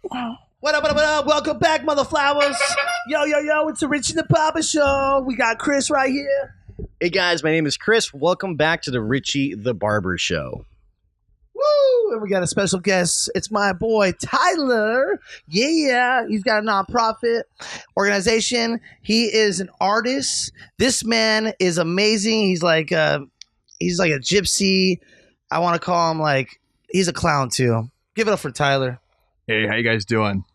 What up, what up, what up? Welcome back, motherflowers. Yo, yo, yo, it's the Richie The Barber Show. We got Chris right here. Hey guys, my name is Chris. Welcome back to the Richie The Barber Show. Woo! And we got a special guest. It's my boy, Tyler. Yeah, he's got a nonprofit organization. He is an artist. This man is amazing. He's like a gypsy. I want to call him like, he's a clown too. Give it up for Tyler. Hey, how you guys doing?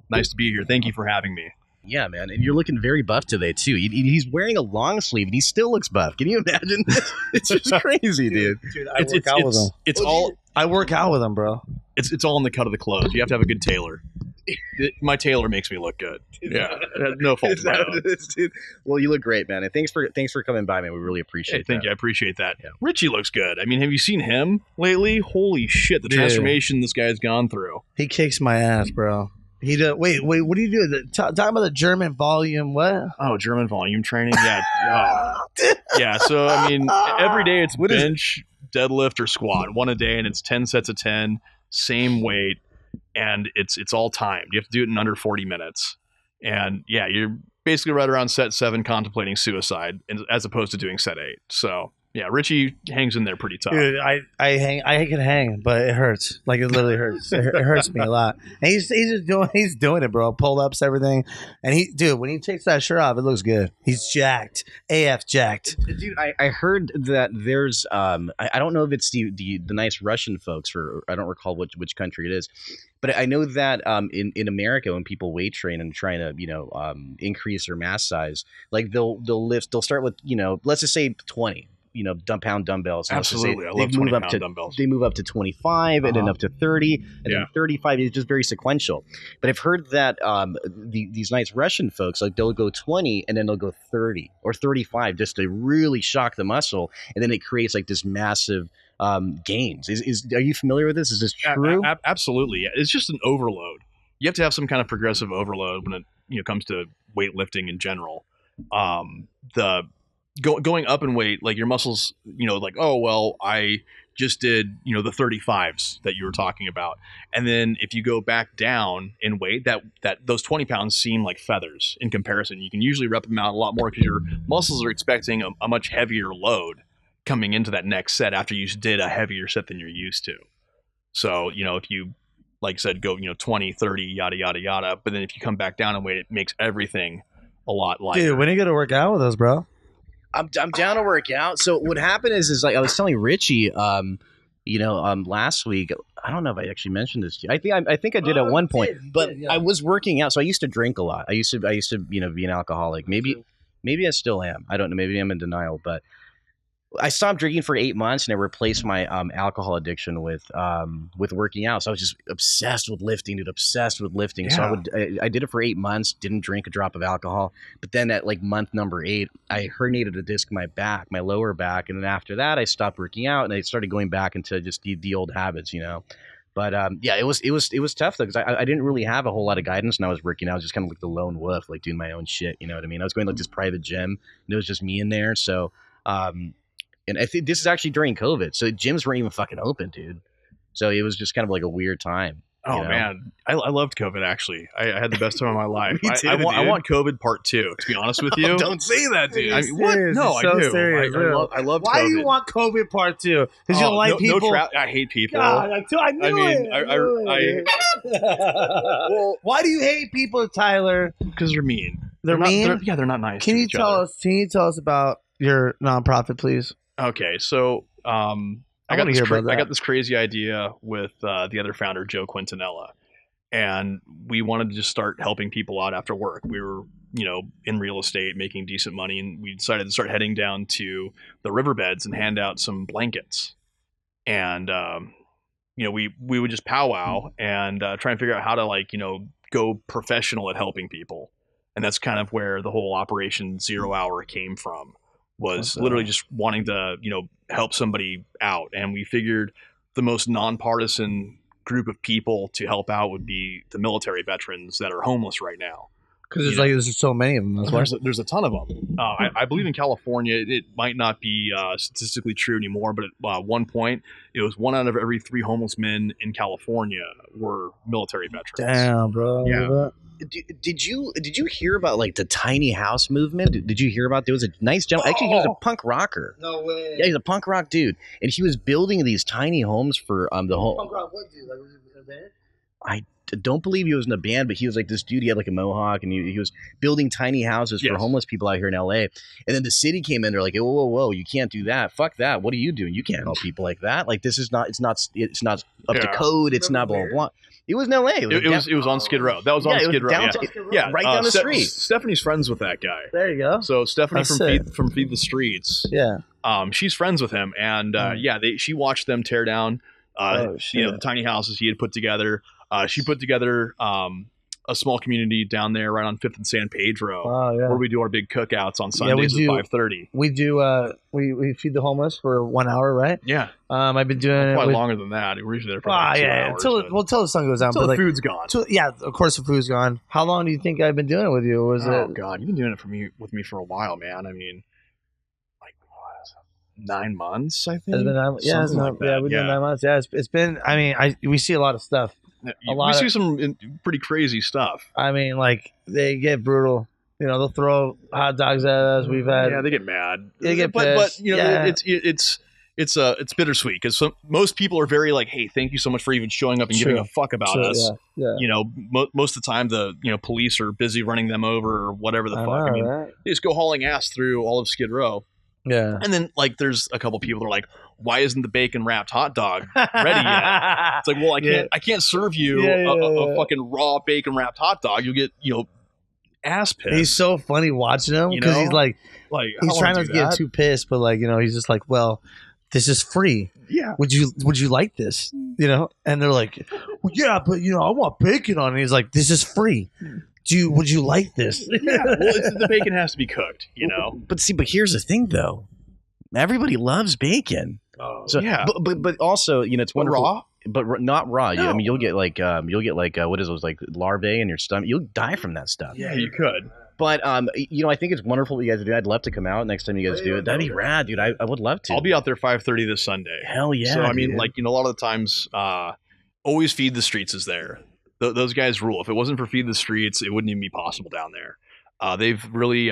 Nice to be here. Thank you for having me. Yeah, man, and you're looking very buff today too. He's wearing a long sleeve and he still looks buff. Can you imagine? It's just crazy, dude. Dude, I work out with him. I work out with him, bro. It's all in the cut of the clothes. You have to have a good tailor. My tailor makes me look good. Yeah, no fault of my own. Dude. Well, you look great, man, and thanks for coming by, man. We really appreciate it. Thank you. I appreciate that. Yeah. Richie looks good. I mean, have you seen him lately? Holy shit, the transformation this guy's gone through. He kicks my ass, bro. He does. Wait. What do you do? Talking about the German volume. What? Oh, German volume training. Yeah. Yeah. So I mean, every day it's bench, deadlift, or squat. One a day, and it's 10 sets of 10, same weight, and it's all timed. You have to do it in under 40 minutes. And yeah, you're basically right around set 7 contemplating suicide, as opposed to doing set 8. So yeah, Richie hangs in there pretty tough. Dude, I can hang, but it hurts. Like it literally hurts. It hurts me a lot. And he's doing it, bro. Pull ups, everything. And when he takes that shirt off, it looks good. He's jacked. AF jacked. Dude, I heard that there's I don't know if it's the nice Russian folks, or I don't recall which country it is, but I know that in America, when people weight train and trying to increase their mass size, like they'll start with let's just say 20. Pound dumbbells. Absolutely. I love 20-pound dumbbells. They move up to 25 and then up to 30 and then 35 is just very sequential. But I've heard that these nice Russian folks, like they'll go 20 and then they'll go 30 or 35 just to really shock the muscle. And then it creates like this massive gains. Are you familiar with this? Is this true? Absolutely. It's just an overload. You have to have some kind of progressive overload when it comes to weightlifting in general. Going up in weight, like your muscles, like, oh, well, I just did, the 35s that you were talking about. And then if you go back down in weight, that those 20 pounds seem like feathers in comparison. You can usually rep them out a lot more because your muscles are expecting a much heavier load coming into that next set after you did a heavier set than you're used to. So, if you, like I said, go, 20, 30, yada, yada, yada. But then if you come back down in weight, it makes everything a lot lighter. Dude, when are you going to work out with us, bro? I'm down to work out. So what happened is like I was telling Richie, last week. I don't know if I actually mentioned this to you. I think I did at one point, but I was working out. So I used to drink a lot. I used to be an alcoholic. Maybe I still am. I don't know. Maybe I'm in denial, but I stopped drinking for 8 months and I replaced my alcohol addiction with working out. So I was just obsessed with lifting, dude. Obsessed with lifting. Yeah. So I did it for 8 months. Didn't drink a drop of alcohol. But then at like month number 8, I herniated a disc in my back, my lower back, and then after that, I stopped working out and I started going back into just the old habits, But it was tough though because I didn't really have a whole lot of guidance when I was working out. I was just kind of like the lone wolf, like doing my own shit. You know what I mean? I was going to like this private gym and it was just me in there. So. And I think this is actually during COVID, so gyms weren't even fucking open, dude. So it was just kind of like a weird time. Oh man, I loved COVID. Actually, I had the best time of my life. Me too, I want COVID part 2. To be honest with you, don't say that, dude. I mean, what? No, I do. Serious, I love. Why COVID. do you want COVID part 2? Because you don't like people. I hate people. God, I knew it. Well, why do you hate people, Tyler? Because they're mean. They're mean. They're not nice. Can you tell us about your nonprofit, please? Okay, so I got this crazy idea with the other founder, Joe Quintanilla, and we wanted to just start helping people out after work. We were, in real estate, making decent money, and we decided to start heading down to the riverbeds and hand out some blankets. And we would just powwow and try and figure out how to go professional at helping people, and that's kind of where the whole Operation 0 Hour came from. Was literally just wanting to, help somebody out. And we figured the most nonpartisan group of people to help out would be the military veterans that are homeless right now. Because there's so many of them. That's why. There's a ton of them. I believe in California, it might not be statistically true anymore, but at one point, it was 1 out of every 3 homeless men in California were military veterans. Damn, bro. Yeah. Did you hear about like the tiny house movement? Did you hear about? There was a nice gentleman. Actually, he was a punk rocker. No way. Yeah, he's a punk rock dude, and he was building these tiny homes for the whole. Punk rock what dude? Like was it a band? I don't believe he was in a band, but he was like this dude. He had like a mohawk, and he was building tiny houses for homeless people out here in L.A. And then the city came in. They're like, whoa, you can't do that. Fuck that. What are you doing? You can't help people like that. Like this is not. It's not up to code. It's not blah blah blah. It was in L.A. It was on Skid Row. That was on Skid Row. Yeah, right down the street. Stephanie's friends with that guy. There you go. So Stephanie from Feed the Streets. Yeah. She's friends with him, and she watched them tear down, the tiny houses he had put together. She put together a small community down there right on 5th and San Pedro, where we do our big cookouts on Sundays at 5:30. We do. We feed the homeless for 1 hour, right? Yeah. I've been doing it probably longer than that. We're usually there for like 2 hours. Until the sun goes down. Until the food's gone. Of course the food's gone. How long do you think I've been doing it with you? God, you've been doing it with me for a while, man. I mean, like 9 months, I think. It's been 9 months. Yeah, we've been 9 months. Yeah, it's been. I mean, we see a lot of stuff. We see some pretty crazy stuff. I mean, like they get brutal. You know, they'll throw hot dogs at us. We've had. Yeah, they get mad. They get pissed. But you know, it's bittersweet because most people are very like, hey, thank you so much for even showing up and giving a fuck about us. Yeah. You know, most of the time the police are busy running them over or whatever the fuck. I mean, they just go hauling ass through all of Skid Row. Yeah. And then like there's a couple people that are like, why isn't the bacon wrapped hot dog ready yet? It's like, well, I can't serve you a fucking raw bacon wrapped hot dog. You'll get ass pissed. He's so funny watching him because he's like he's trying not to get too pissed, but like he's just like, well, this is free. Yeah. Would you like this? And they're like, well, yeah, but I want bacon on it. He's like, this is free. Would you like this? Yeah. Well, the bacon has to be cooked, But here's the thing, though. Everybody loves bacon. Oh, so, yeah. But also, it's wonderful. Raw? But not raw. No. I mean, you'll get like what is those, like larvae in your stomach? You'll die from that stuff. Yeah, you could. But I think it's wonderful what you guys do. I'd love to come out next time you guys do it. That'd be rad, dude. I would love to. I'll be out there 5:30 this Sunday. Hell yeah. So I mean, a lot of the times, always Feed the Streets is there. Those guys rule. If it wasn't for Feed the Streets, it wouldn't even be possible down there. They've really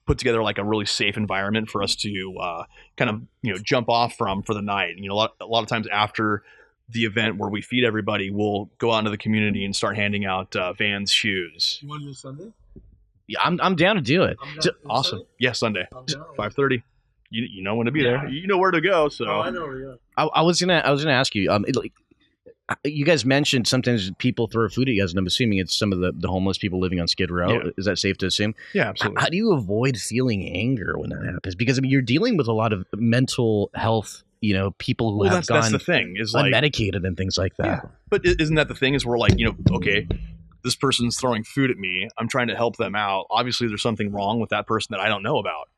put together like a really safe environment for us to kind of jump off from for the night. And, a lot of times after the event where we feed everybody, we'll go out into the community and start handing out Vans shoes. You want to do Sunday? Yeah, I'm down to do it. Awesome. Yeah, Sunday, 5:30. You know when to be there. You know where to go. So I know where to go. I was gonna ask you. You guys mentioned sometimes people throw food at you guys, and I'm assuming it's some of the homeless people living on Skid Row. Yeah. Is that safe to assume? Yeah, absolutely. How do you avoid feeling anger when that happens? Because you're dealing with a lot of mental health, people who have gone that's the thing, is unmedicated and things like that. Yeah. But isn't that the thing? Is we're like, okay, this person's throwing food at me. I'm trying to help them out. Obviously, there's something wrong with that person that I don't know about.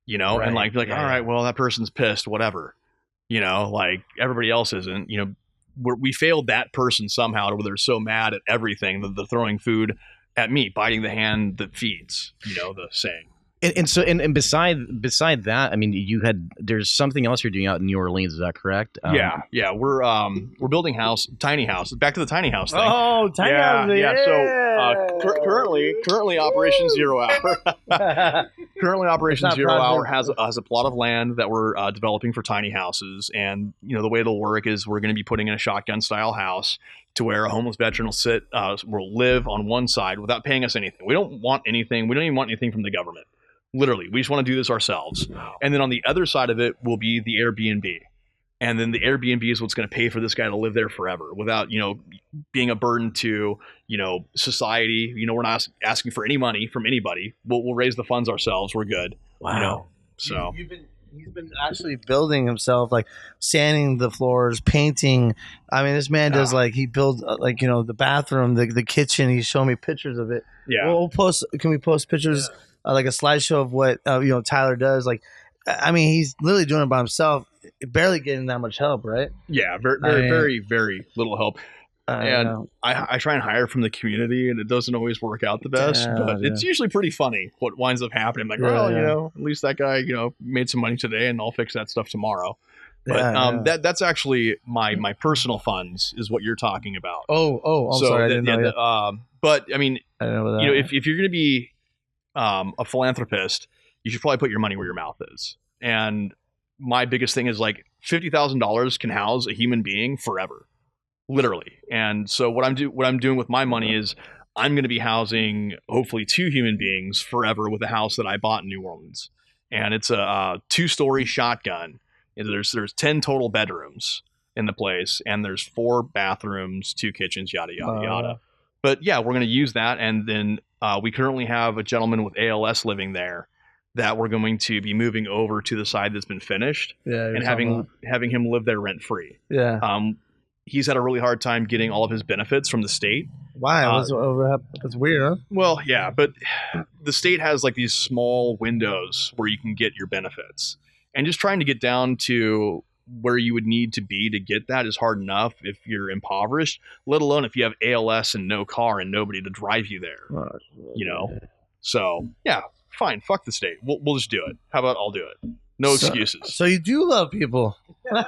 Right. And like, all right, well, that person's pissed, whatever. Like everybody else isn't. We failed that person somehow, where they're so mad at everything that they're throwing food at me, biting the hand that feeds. The saying. And beside that, I mean, there's something else you're doing out in New Orleans. Is that correct? Yeah. We're building tiny house. Back to the tiny house thing. Oh, tiny house. Yeah. So currently Operation Zero Hour. Currently Operation Zero Hour has a plot of land that we're developing for tiny houses, and the way it'll work is we're going to be putting in a shotgun style house to where a homeless veteran will live on one side without paying us anything. We don't want anything. We don't even want anything from the government. Literally, we just want to do this ourselves. Wow. And then on the other side of it will be the Airbnb. And then the Airbnb is what's going to pay for this guy to live there forever without, being a burden to, society. We're not asking for any money from anybody. We'll raise the funds ourselves. We're good. Wow. So he's been actually building himself, like sanding the floors, painting. I mean, this man does he builds the bathroom, the kitchen. He's showing me pictures of it. Yeah. Can we post pictures? Yeah. Like a slideshow of what Tyler does. Like, I mean, he's literally doing it by himself, barely getting that much help, right? Yeah, very, very, very little help. And I try and hire from the community, and it doesn't always work out the best, but it's usually pretty funny what winds up happening. Like, at least that guy, made some money today, and I'll fix that stuff tomorrow. But that's actually my personal funds is what you're talking about. I'm sorry, I didn't know that. But I mean, I know that. If you're going to be a philanthropist, you should probably put your money where your mouth is. And my biggest thing is like $50,000 can house a human being forever, literally. And so what I'm doing with my money is I'm going to be housing hopefully 2 human beings forever with a house that I bought in New Orleans, and it's a 2-story shotgun. There's 10 total bedrooms in the place, and there's 4 bathrooms, 2 kitchens, yada yada yada. But yeah, we're going to use that, and then we currently have a gentleman with ALS living there that we're going to be moving over to the side that's been finished, and having him live there rent free. Yeah. He's had a really hard time getting all of his benefits from the state. Why? That's weird, huh? Well, yeah, but the state has like these small windows where you can get your benefits. And just trying to get down to where you would need to be to get that is hard enough if you're impoverished, let alone if you have ALS and no car and nobody to drive you there. So, yeah, fine. Fuck the state. We'll just do it. How about I'll do it? No excuses. So you do love people. Okay.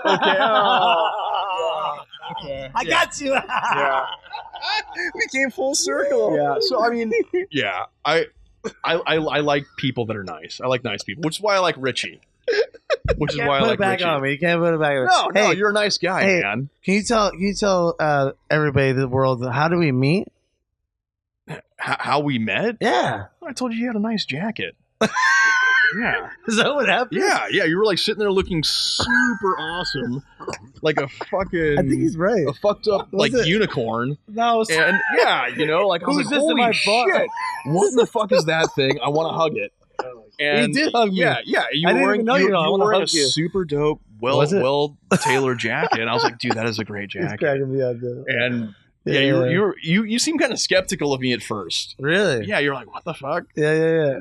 Okay. I got you. Yeah. We came full circle. Yeah. So, I mean, yeah, I like people that are nice. I like nice people, which is why I like Richie. Which is why I like Richie. On me. You can't put it back on me. No, you're a nice guy, man. Can you tell everybody, the world, how do we meet? How we met? Yeah. I told you had a nice jacket. Yeah. Is that what happened? Yeah. You were like sitting there looking super awesome, like a fucking. I think he's right. A fucked up unicorn. No. And yeah, like I was like, holy shit! What in the fuck is that thing? I want to hug it. And you did hug me. Yeah. You were wearing a super dope, well tailored jacket, and I was like, dude, that is a great jacket. He's cracking me up, dude. And you seem kind of skeptical of me at first. Really? Yeah, you're like, what the fuck? Yeah.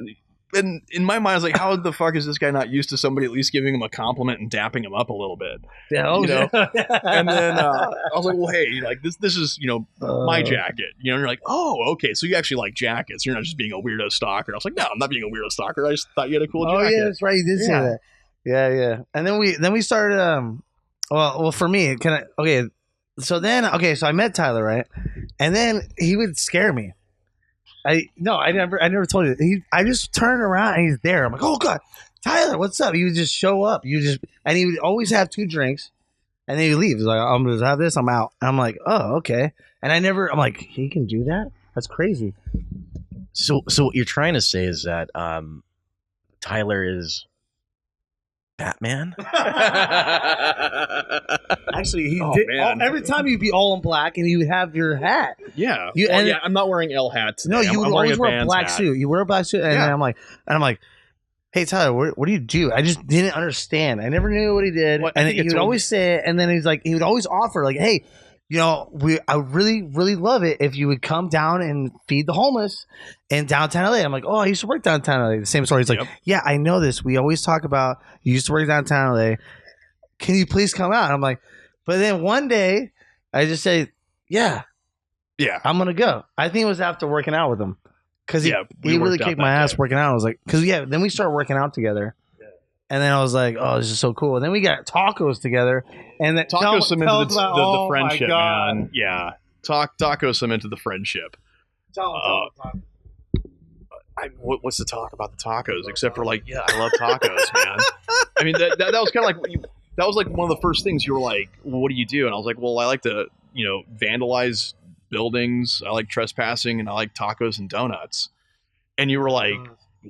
And in my mind, I was like, how the fuck is this guy not used to somebody at least giving him a compliment and dapping him up a little bit? Yeah, And then I was like, well, hey, like this is my jacket. You're like, oh, okay, so you actually like jackets. You're not just being a weirdo stalker. I was like, no, I'm not being a weirdo stalker. I just thought you had a cool jacket. Oh yeah, that's right. You did say that. Yeah. And then we started. Well, for me, So I met Tyler, right? And then he would scare me. I never told you. I just turned around and he's there. I'm like, oh god, Tyler, what's up? He would just show up. And he would always have 2 drinks, and then he would leave. He's like, I'm gonna have this. I'm out. And I'm like, oh okay. And I'm like, he can do that? That's crazy. So what you're trying to say is that Tyler is Batman? Actually, every time you'd be all in black and you would have your hat. Yeah. I'm not wearing L hat today. No, you would always wear a black suit. You wear a black suit, and I'm like, hey Tyler, what do you do? I just didn't understand. I never knew what he did. And he would always say it, and then he would always offer like, hey, I really, really love it if you would come down and feed the homeless in downtown LA. I'm like, oh, I used to work downtown LA. The same story. He's like, yeah, I know this. We always talk about you used to work downtown LA. Can you please come out? And I'm like, but then one day I just say, yeah, I'm gonna go. I think it was after working out with him because he really kicked my ass working out. I was like, then we started working out together. And then I was like, oh, this is so cool. And then we got tacos together. And that tacos cemented the friendship, man. Yeah. Tacos cemented the friendship. What's the talk about the tacos? Except for like, yeah, I love tacos, man. I mean, that was kind of like, that was like one of the first things you were like, well, what do you do? And I was like, well, I like to, vandalize buildings. I like trespassing, and I like tacos and donuts. And you were like,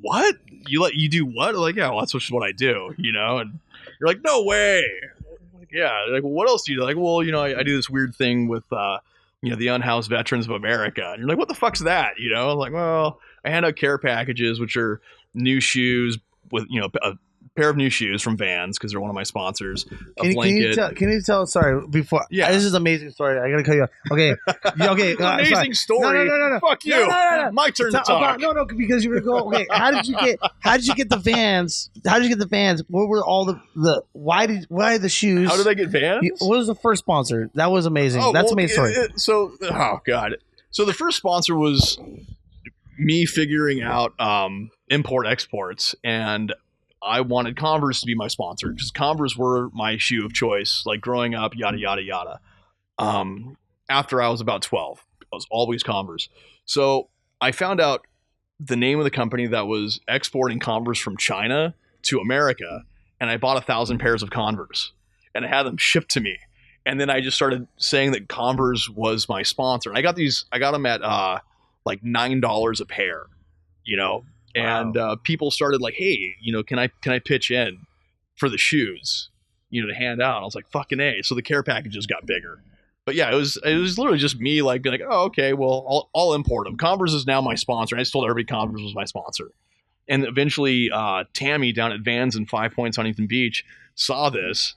what? You do what? Like, yeah, well, that's just what I do, and you're like, no way. Yeah. Like, well, what else do you do? Like, well, I do this weird thing with, the unhoused veterans of America. And you're like, what the fuck's that? I'm like, well, I hand out care packages, which are new shoes with, pair of new shoes from Vans because they're one of my sponsors. Can you tell? Sorry, before. Yeah, this is an amazing story. I gotta cut you off. Okay, okay. Amazing story. No. Fuck you. No. My turn to talk. No, because you were going. Okay, how did you get the Vans? How did you get the Vans? What were all the? Why the shoes? How did I get Vans? What was the first sponsor? That was amazing. That's an amazing story. Oh god. So the first sponsor was me figuring out import exports, and I wanted Converse to be my sponsor because Converse were my shoe of choice, like growing up, yada yada yada. After I was about 12, I was always Converse. So I found out the name of the company that was exporting Converse from China to America, and I bought 1,000 pairs of Converse, and I had them shipped to me. And then I just started saying that Converse was my sponsor. And I got them at like $9 a pair, and people started like, hey, can I pitch in for the shoes, to hand out? And I was like, fucking A. So the care packages got bigger. But yeah, it was literally just me like being like, oh, okay, well, I'll import them. Converse is now my sponsor. And I just told everybody Converse was my sponsor. And eventually Tammy down at Vans in 5 Points, Huntington Beach, saw this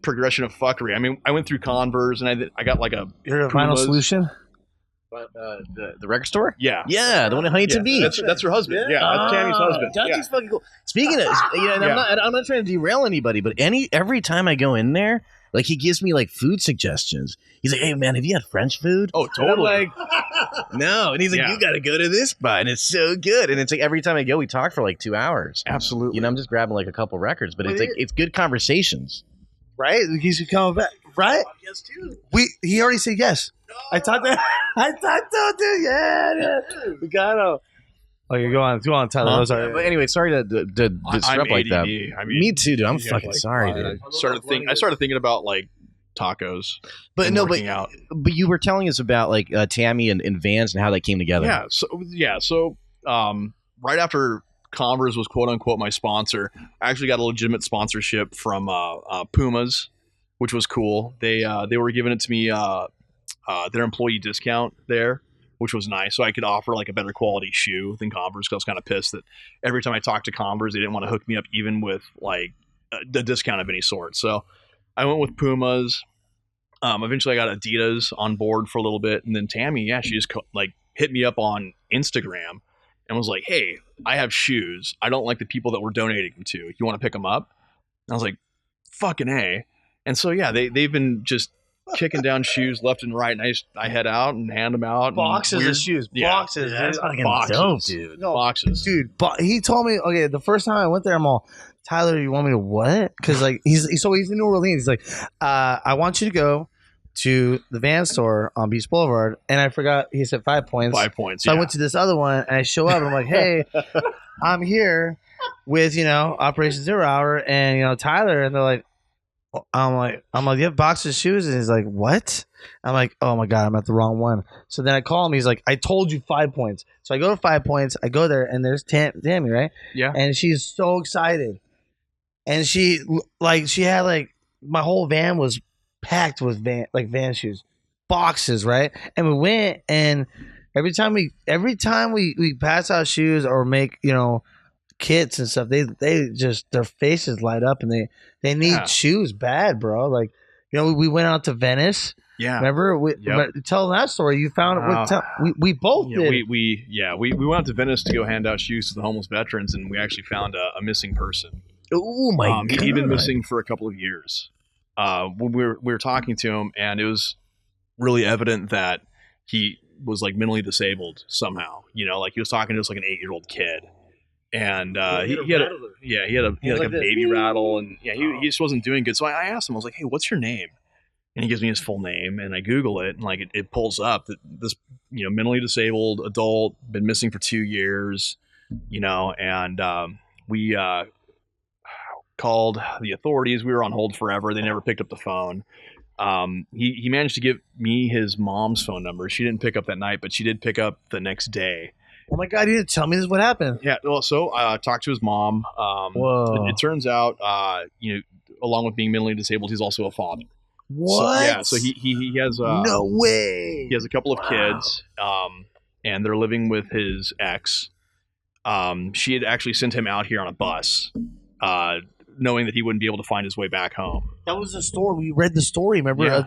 progression of fuckery. I mean, I went through Converse and I got like a Final Solution. The record store? Yeah, the one in Huntington Beach. That's her husband. Yeah, that's Tammy's husband. That's fucking cool. Speaking of, I'm not trying to derail anybody, but every time I go in there, like he gives me like food suggestions. He's like, "Hey man, have you had French food?" Oh, totally. And I'm like, no, and he's like, "You got to go to this spot, and it's so good." And it's like every time I go, we talk for like 2 hours. Absolutely. I'm just grabbing like a couple records, but it's like it's good conversations. Right? He's coming back. Right? Yes, too. He already said yes. No. I talked to him. Yeah. We got him. Okay, go on, Tyler. Sorry. But anyway, sorry to disrupt like that. Me too, dude. I'm fucking sorry, dude. I started thinking about like tacos. But you were telling us about like Tammy and Vans and how they came together. So right after Converse was quote unquote my sponsor, I actually got a legitimate sponsorship from Pumas, which was cool. They were giving it to me their employee discount there, which was nice. So I could offer like a better quality shoe than Converse, because I was kind of pissed that every time I talked to Converse, they didn't want to hook me up even with like a discount of any sort. So I went with Pumas. Eventually I got Adidas on board for a little bit. And then Tammy, she just like hit me up on Instagram and was like, hey, I have shoes. I don't like the people that we're donating them to. You want to pick them up? And I was like, fucking A. And so, they've been just kicking down shoes left and right, and I head out and hand them out. Boxes of shoes. Boxes. That's fucking boxes, dope, dude. No, boxes. Dude, he told me, okay, the first time I went there, I'm all, Tyler, you want me to what? Because like he's in New Orleans. He's like, I want you to go to the Van store on Beach Boulevard, and I forgot he said 5 Points. 5 Points. So I went to this other one, and I show up, and I'm like, hey, I'm here with Operation Zero Hour, and Tyler, and they're like, I'm like, you have boxes of shoes, and he's like, what? I'm like, oh my god, I'm at the wrong one. So then I call him. He's like, I told you 5 Points. So I go to 5 Points. I go there, and there's Tammy, right? Yeah. And she's so excited, and she had like my whole van was packed with van shoes, boxes, right? And we went, and every time we pass out shoes or make kits and stuff, they just their faces light up, and they need shoes bad, bro. Like we went out to Venice. Yeah, remember? Tell that story. You found it. We both did. We went out to Venice to go hand out shoes to the homeless veterans, and we actually found a missing person. Oh my god! He'd been missing for a couple of years. When we were talking to him, and it was really evident that he was like mentally disabled somehow. Like he was talking to us like an 8-year-old kid, and he had a baby rattle, and he just wasn't doing good. So I asked him, I was like, hey, what's your name? And he gives me his full name, and I Google it, and like it pulls up that this mentally disabled adult, been missing for 2 years, and we called the authorities. We were on hold forever. They never picked up the phone. He managed to give me his mom's phone number. She didn't pick up that night, but she did pick up the next day. Oh my god, you didn't tell me this. What happened? Yeah, well, so I talked to his mom. Whoa. It turns out, along with being mentally disabled, he's also a father. What? So he has no way. He has a couple of kids, and they're living with his ex. She had actually sent him out here on a bus. knowing that he wouldn't be able to find his way back home. That was the story. We read the story, remember?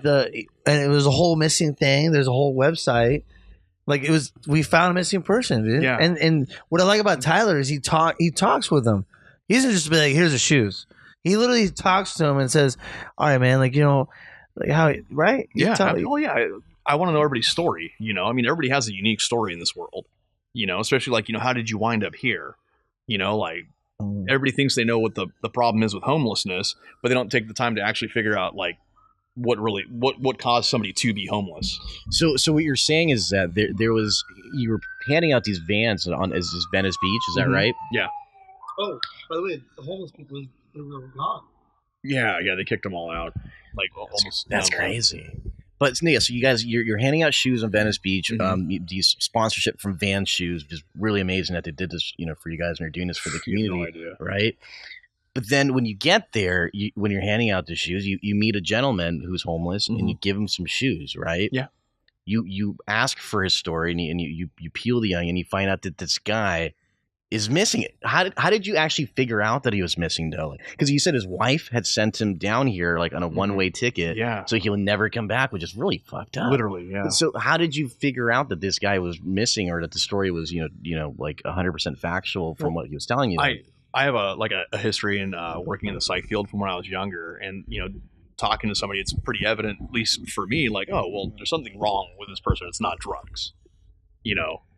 And it was a whole missing thing. There's a whole website. Like it was, we found a missing person, dude. Yeah. And what I like about Tyler is he talks with them. He doesn't just be like, here's the shoes. He literally talks to him and says, all right, man, like, like how, right? Yeah. I want to know everybody's story. I mean, everybody has a unique story in this world, especially like, how did you wind up here? Like everybody thinks they know what the problem is with homelessness, but they don't take the time to actually figure out like what caused somebody to be homeless. So what you're saying is that there was, you were handing out these vans on as Venice Beach, is that right? Yeah. Oh, by the way, the homeless people, they were gone. Yeah, they kicked them all out. Like almost. That's crazy. But yeah, so you guys, you're handing out shoes on Venice Beach. These sponsorship from Van Shoes, just really amazing that they did this, for you guys, and you're doing this for the community, no idea. right? But then when you get there, when you're handing out the shoes, you meet a gentleman who's homeless, and you give him some shoes, right? Yeah. You ask for his story, and you peel the onion, and you find out that this guy is missing. How did you actually figure out that he was missing, though? Because you said his wife had sent him down here like on a one-way ticket, so he'll never come back, which is really fucked up. Literally, yeah. So how did you figure out that this guy was missing, or that the story was like 100% factual from what he was telling you? I have a history in working in the psych field from when I was younger, and talking to somebody, it's pretty evident, at least for me, like, oh well, there's something wrong with this person. It's not drugs,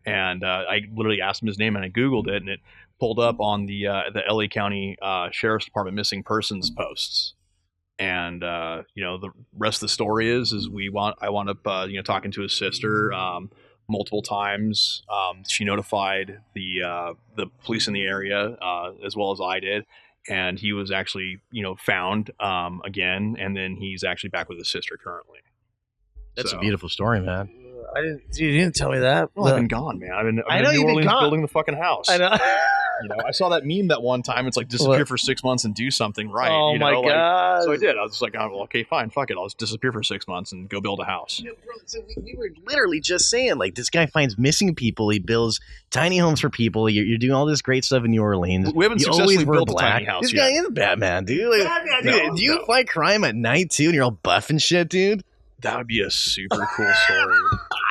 And I literally asked him his name, and I Googled it, and it pulled up on the LA County Sheriff's Department missing persons posts. And the rest of the story is I wound up talking to his sister multiple times. She notified the police in the area as well as I did, and he was actually found again, and then he's actually back with his sister currently. That's a beautiful story, man. You didn't tell me that. Well, I've been gone, man. I've been in New Orleans building the fucking house. I know. I saw that meme that one time. It's like disappear for 6 months and do something right. Oh my god! So I did. I was just like, oh, well, okay, fine, fuck it. I'll just disappear for 6 months and go build a house. Bro, so we were literally just saying, like, this guy finds missing people. He builds tiny homes for people. You're doing all this great stuff in New Orleans. We haven't successfully built a tiny house This yet. guy is Batman, dude. Do you fight crime at night too, and you're all buff and shit, dude? That would be a super cool story.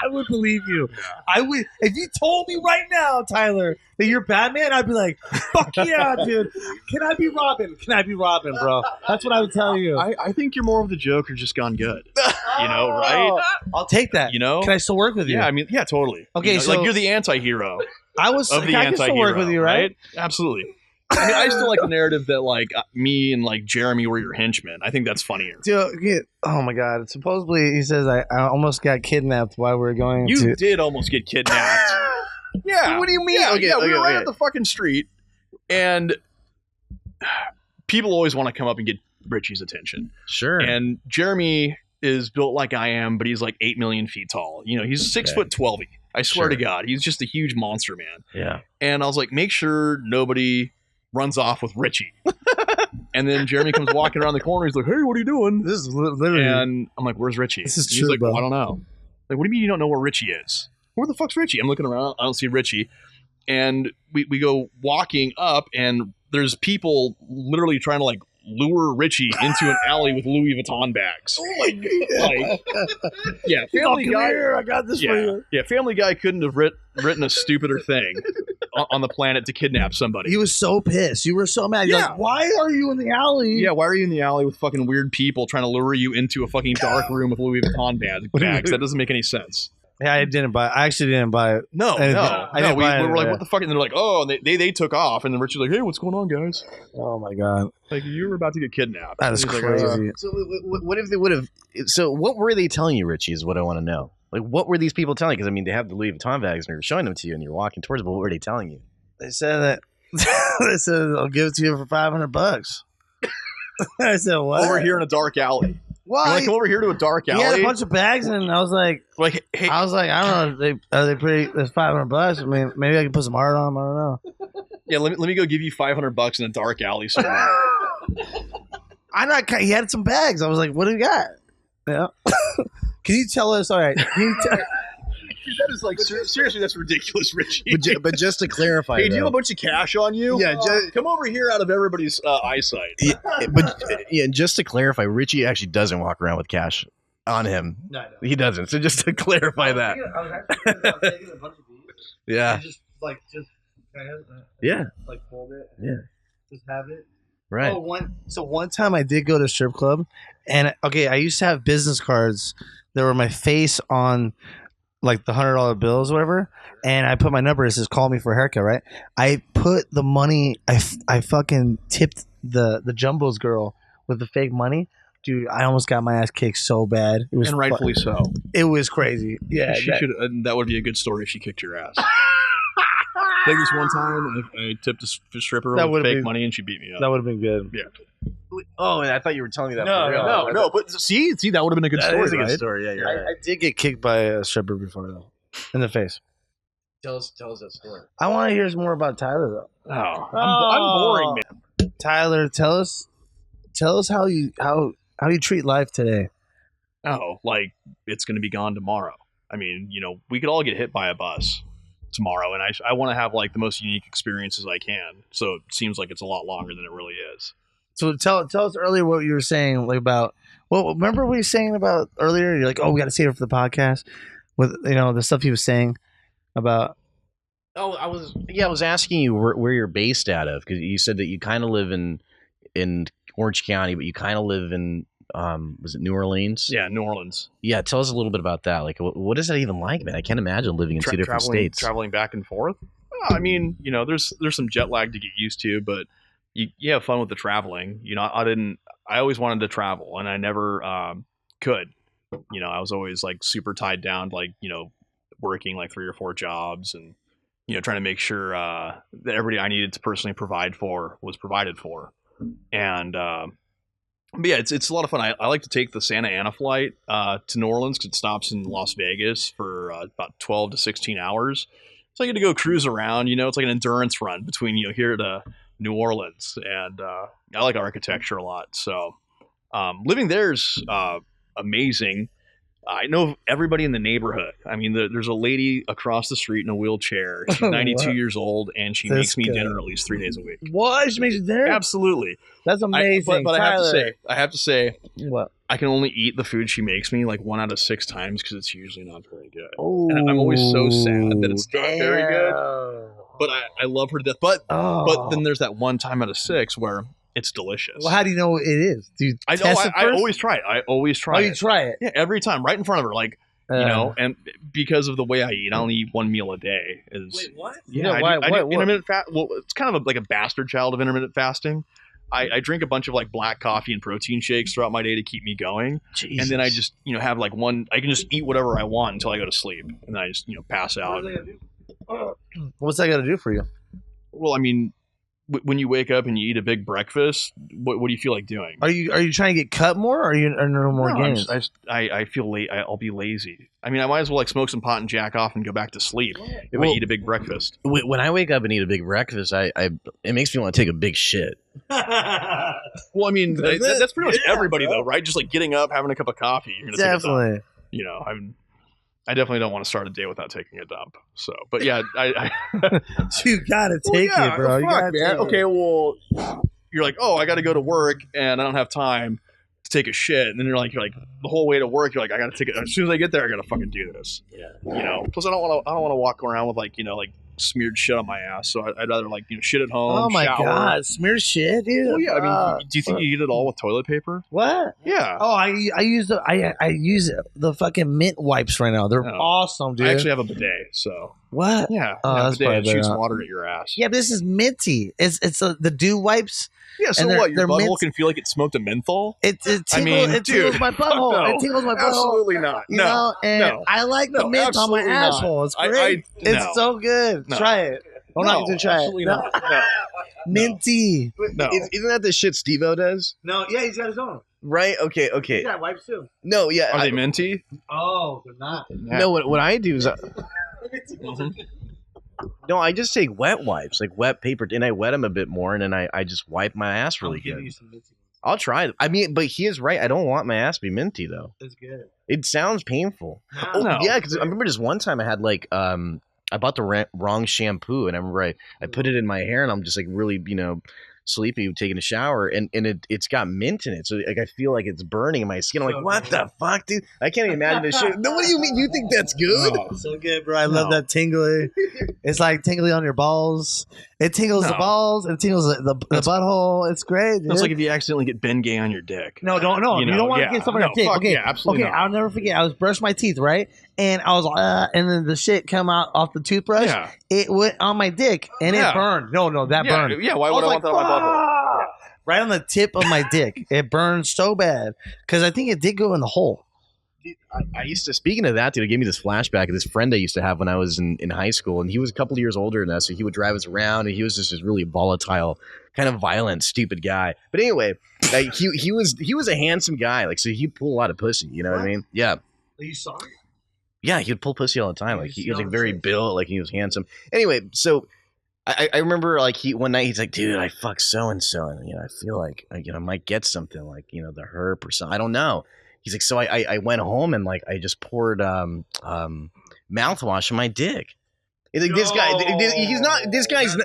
I would believe you. I would. If you told me right now, Tyler, that you're Batman, I'd be like, fuck yeah, dude. Can I be Robin? Can I be Robin, bro? That's what I would tell you. I think you're more of the Joker just gone good. Right? I'll take that. Can I still work with you? Yeah, I mean, yeah, totally. Okay, so like you're the anti-hero. I was of the anti-hero. I can still work with you, right? Absolutely. I mean, I still like the narrative that like me and like Jeremy were your henchmen. I think that's funnier. Dude, oh my god! Supposedly, he says I almost got kidnapped while we were going. You did almost get kidnapped. Yeah. What do you mean? Yeah, we were right at the fucking street, and people always want to come up and get Richie's attention. Sure. And Jeremy is built like I am, but he's like 8 million feet tall. He's 6'12". I swear to God, he's just a huge monster, man. Yeah. And I was like, make sure nobody runs off with Richie. And then Jeremy comes walking around the corner. He's like, hey, what are you doing? This is literally. And I'm like, where's Richie? This is He's true, like, bro. well, I don't know. Like, what do you mean you don't know where Richie is? Where the fuck's Richie? I'm looking around. I don't see Richie. And we go walking up, and there's people literally trying to like lure Richie into an alley with Louis Vuitton bags. Oh my god! Yeah, Family Guy. Here, I got this for you. Yeah, Family Guy couldn't have written a stupider thing on the planet to kidnap somebody. He was so pissed. You were so mad. You're like, why are you in the alley? Yeah, why are you in the alley with fucking weird people trying to lure you into a fucking dark room with Louis Vuitton bags? That doesn't make any sense. Yeah, I actually didn't buy it. No. We were like, what the fuck? And they're like, oh, and they took off. And then Richie's like, hey, what's going on, guys? Oh my god! Like, you were about to get kidnapped. That is crazy. So what if they would have? So what were they telling you, Richie? Is what I want to know. Like, what were these people telling you? Because I mean, they have the Louis Vuitton bags, and they're showing them to you, and you're walking towards them. But what were they telling you? They said that. They said, I'll give it to you for $500. I said, what? Over here in a dark alley. Why? You want to come over here to a dark alley? He had a bunch of bags, and I was like, hey. I don't know. Are they pretty? There's $500. I mean, maybe I can put some art on them. I don't know. Yeah, let me go give you $500 in a dark alley somewhere. He had some bags. I was like, what do you got? Yeah. Can you tell us? All right. that is like seriously, that's ridiculous, Richie. But just to clarify, hey, do you have a bunch of cash on you? Yeah, come over here out of everybody's eyesight. But just to clarify, Richie actually doesn't walk around with cash on him. No. He doesn't. So just to clarify that. I was actually taking a bunch of these. Yeah. Just fold it. Yeah. Just have it. Right. One time I did go to a strip club, and I used to have business cards that were my face on like the $100 bills or whatever, and I put my number. It says call me for a haircut. Right. I put the money. I fucking tipped the Jumbos girl with the fake money. Dude, I almost got my ass kicked so bad. It was and rightfully so. It was crazy. Yeah, that would be a good story if she kicked your ass. I think this one time I tipped a stripper with fake money and she beat me up. That would have been good. Yeah. Oh, I thought you were telling me that. No. But see, that would have been a good story. That is a good story. Yeah, you're right. I did get kicked by a stripper before though, in the face. Tell us that story. I want to hear more about Tyler though. I'm boring, man. Tyler, tell us how you treat life today. Oh, like it's going to be gone tomorrow. I mean, we could all get hit by a bus tomorrow, and I want to have like the most unique experiences I can. So it seems like it's a lot longer than it really is. So tell us earlier what you were saying like about. Well, remember what you were saying about earlier? You're like, oh, we got to save it for the podcast with the stuff he was saying about. Oh, I was asking you where you're based out of, because you said that you kind of live in Orange County, but you kind of live in was it New Orleans? Yeah, New Orleans. Yeah, tell us a little bit about that. Like, what is that even like, man? I can't imagine living in two different states. Traveling back and forth. I mean, there's some jet lag to get used to, but you have fun with the traveling. I always wanted to travel, and I never could. I was always like super tied down, like working like 3 or 4 jobs, and trying to make sure that everybody I needed to personally provide for was provided for. And but yeah, it's a lot of fun. I like to take the Santa Ana flight to New Orleans because it stops in Las Vegas for about 12 to 16 hours. So I get to go cruise around. It's like an endurance run between here to New Orleans, and I like architecture a lot. So living there is amazing. I know everybody in the neighborhood. I mean, there's a lady across the street in a wheelchair. She's 92 years old, and she makes me dinner at least 3 days a week. What? She makes you dinner? Absolutely. That's amazing. But I have to say, what? I can only eat the food she makes me like 1 out of 6 times because it's usually not very good. Oh, and I'm always so sad that it's not very good. But I love her to death. But then there's that 1 time out of 6 where it's delicious. Well, how do you know it is? Do you I always try it. I always try it. Oh, you try it? Yeah, every time, right in front of her. Like, and because of the way I eat, I only eat 1 meal a day. Wait, what? Yeah, why? I do intermittent fast. Well, it's kind of like a bastard child of intermittent fasting. I drink a bunch of like black coffee and protein shakes throughout my day to keep me going. Jesus. And then I just, have like I can just eat whatever I want until I go to sleep. And then I just, pass out. What's that got to do for you? Well, I mean, when you wake up and you eat a big breakfast, what do you feel like doing? Are you trying to get cut more, or are you no more gains? I feel late. I'll be lazy. I mean, I might as well like smoke some pot and jack off and go back to sleep if I eat a big breakfast. When I wake up and eat a big breakfast, it makes me want to take a big shit. Well, I mean, that's pretty much everybody though, right? Just like getting up, having a cup of coffee. You're gonna definitely. Take a dump. I definitely don't want to start a day without taking a dump. So, but yeah, you gotta take it, bro. Fuck, man. Okay, well, you're like, oh, I got to go to work and I don't have time to take a shit, and then you're like the whole way to work, you're like, I got to take it as soon as I get there. I got to fucking do this. Yeah. Plus, I don't want to walk around with like smeared shit on my ass. So I'd rather like shit at home. Oh my shower. God, smeared shit, dude. Well, yeah. I mean, do you think you eat it all with toilet paper? What? Yeah. Oh, I use the fucking mint wipes right now. They're awesome, dude. I actually have a bidet. So what? Yeah. Oh, that's bidet. It shoots water at your ass. Yeah, but this is minty. It's the dew wipes. Yeah, so what? Your butthole can feel like it smoked a menthol? It tickles my butthole. No. It tickles my butthole. Absolutely not. No. I like the mint on my asshole. It's great. It's so good. No. Try it. I'm not going to try it. No. Minty. No. Isn't that the shit Steve-O does? No, yeah, he's got his own. Right? Okay. He's got wipes too. No, yeah. Are they minty? Oh, they're not. No, what I do is... No, I just take wet wipes, like wet paper, and I wet them a bit more, and then I just wipe my ass really good. I'll try it. I mean, but he is right. I don't want my ass to be minty though. It's good. It sounds painful. No. Yeah, because I remember this one time I had like I bought the wrong shampoo, and I remember I put it in my hair, and I'm just like really sleepy taking a shower, and it's got mint in it, so like I feel like it's burning in my skin. I'm like, what the fuck, dude? I can't even imagine this shit. No, what do you mean? You think that's good? No. So good, bro. I love that tingly. It's like tingly on your balls. It tingles the balls. It tingles the butthole. It's great. It's like if you accidentally get Bengay on your dick. No, you don't want to get something on your dick. Okay, yeah, absolutely. Okay, I'll never forget. I was brushing my teeth, right, and I was and then the shit come out off the toothbrush. Yeah. It went on my dick and it burned. No, that burned. Yeah, why would I want that on my butthole? Right on the tip of my dick. It burned so bad because I think it did go in the hole. I used to, speaking of that, dude, it gave me this flashback of this friend I used to have when I was in high school, and he was a couple of years older than us, so he would drive us around, and he was just this really volatile, kind of violent, stupid guy. But anyway, like, he was a handsome guy, like, so he'd pull a lot of pussy, you know what I mean? Yeah. You saw it? Yeah, he'd pull pussy all the time. Like, he was like very built, like he was handsome. Anyway, so I remember like one night he's like, dude, I fucked so and so, and I feel like I might get something like the herp or something. I don't know. He's like, so I went home and like I just poured mouthwash on my dick. Like, this guy, he's not. This guy's.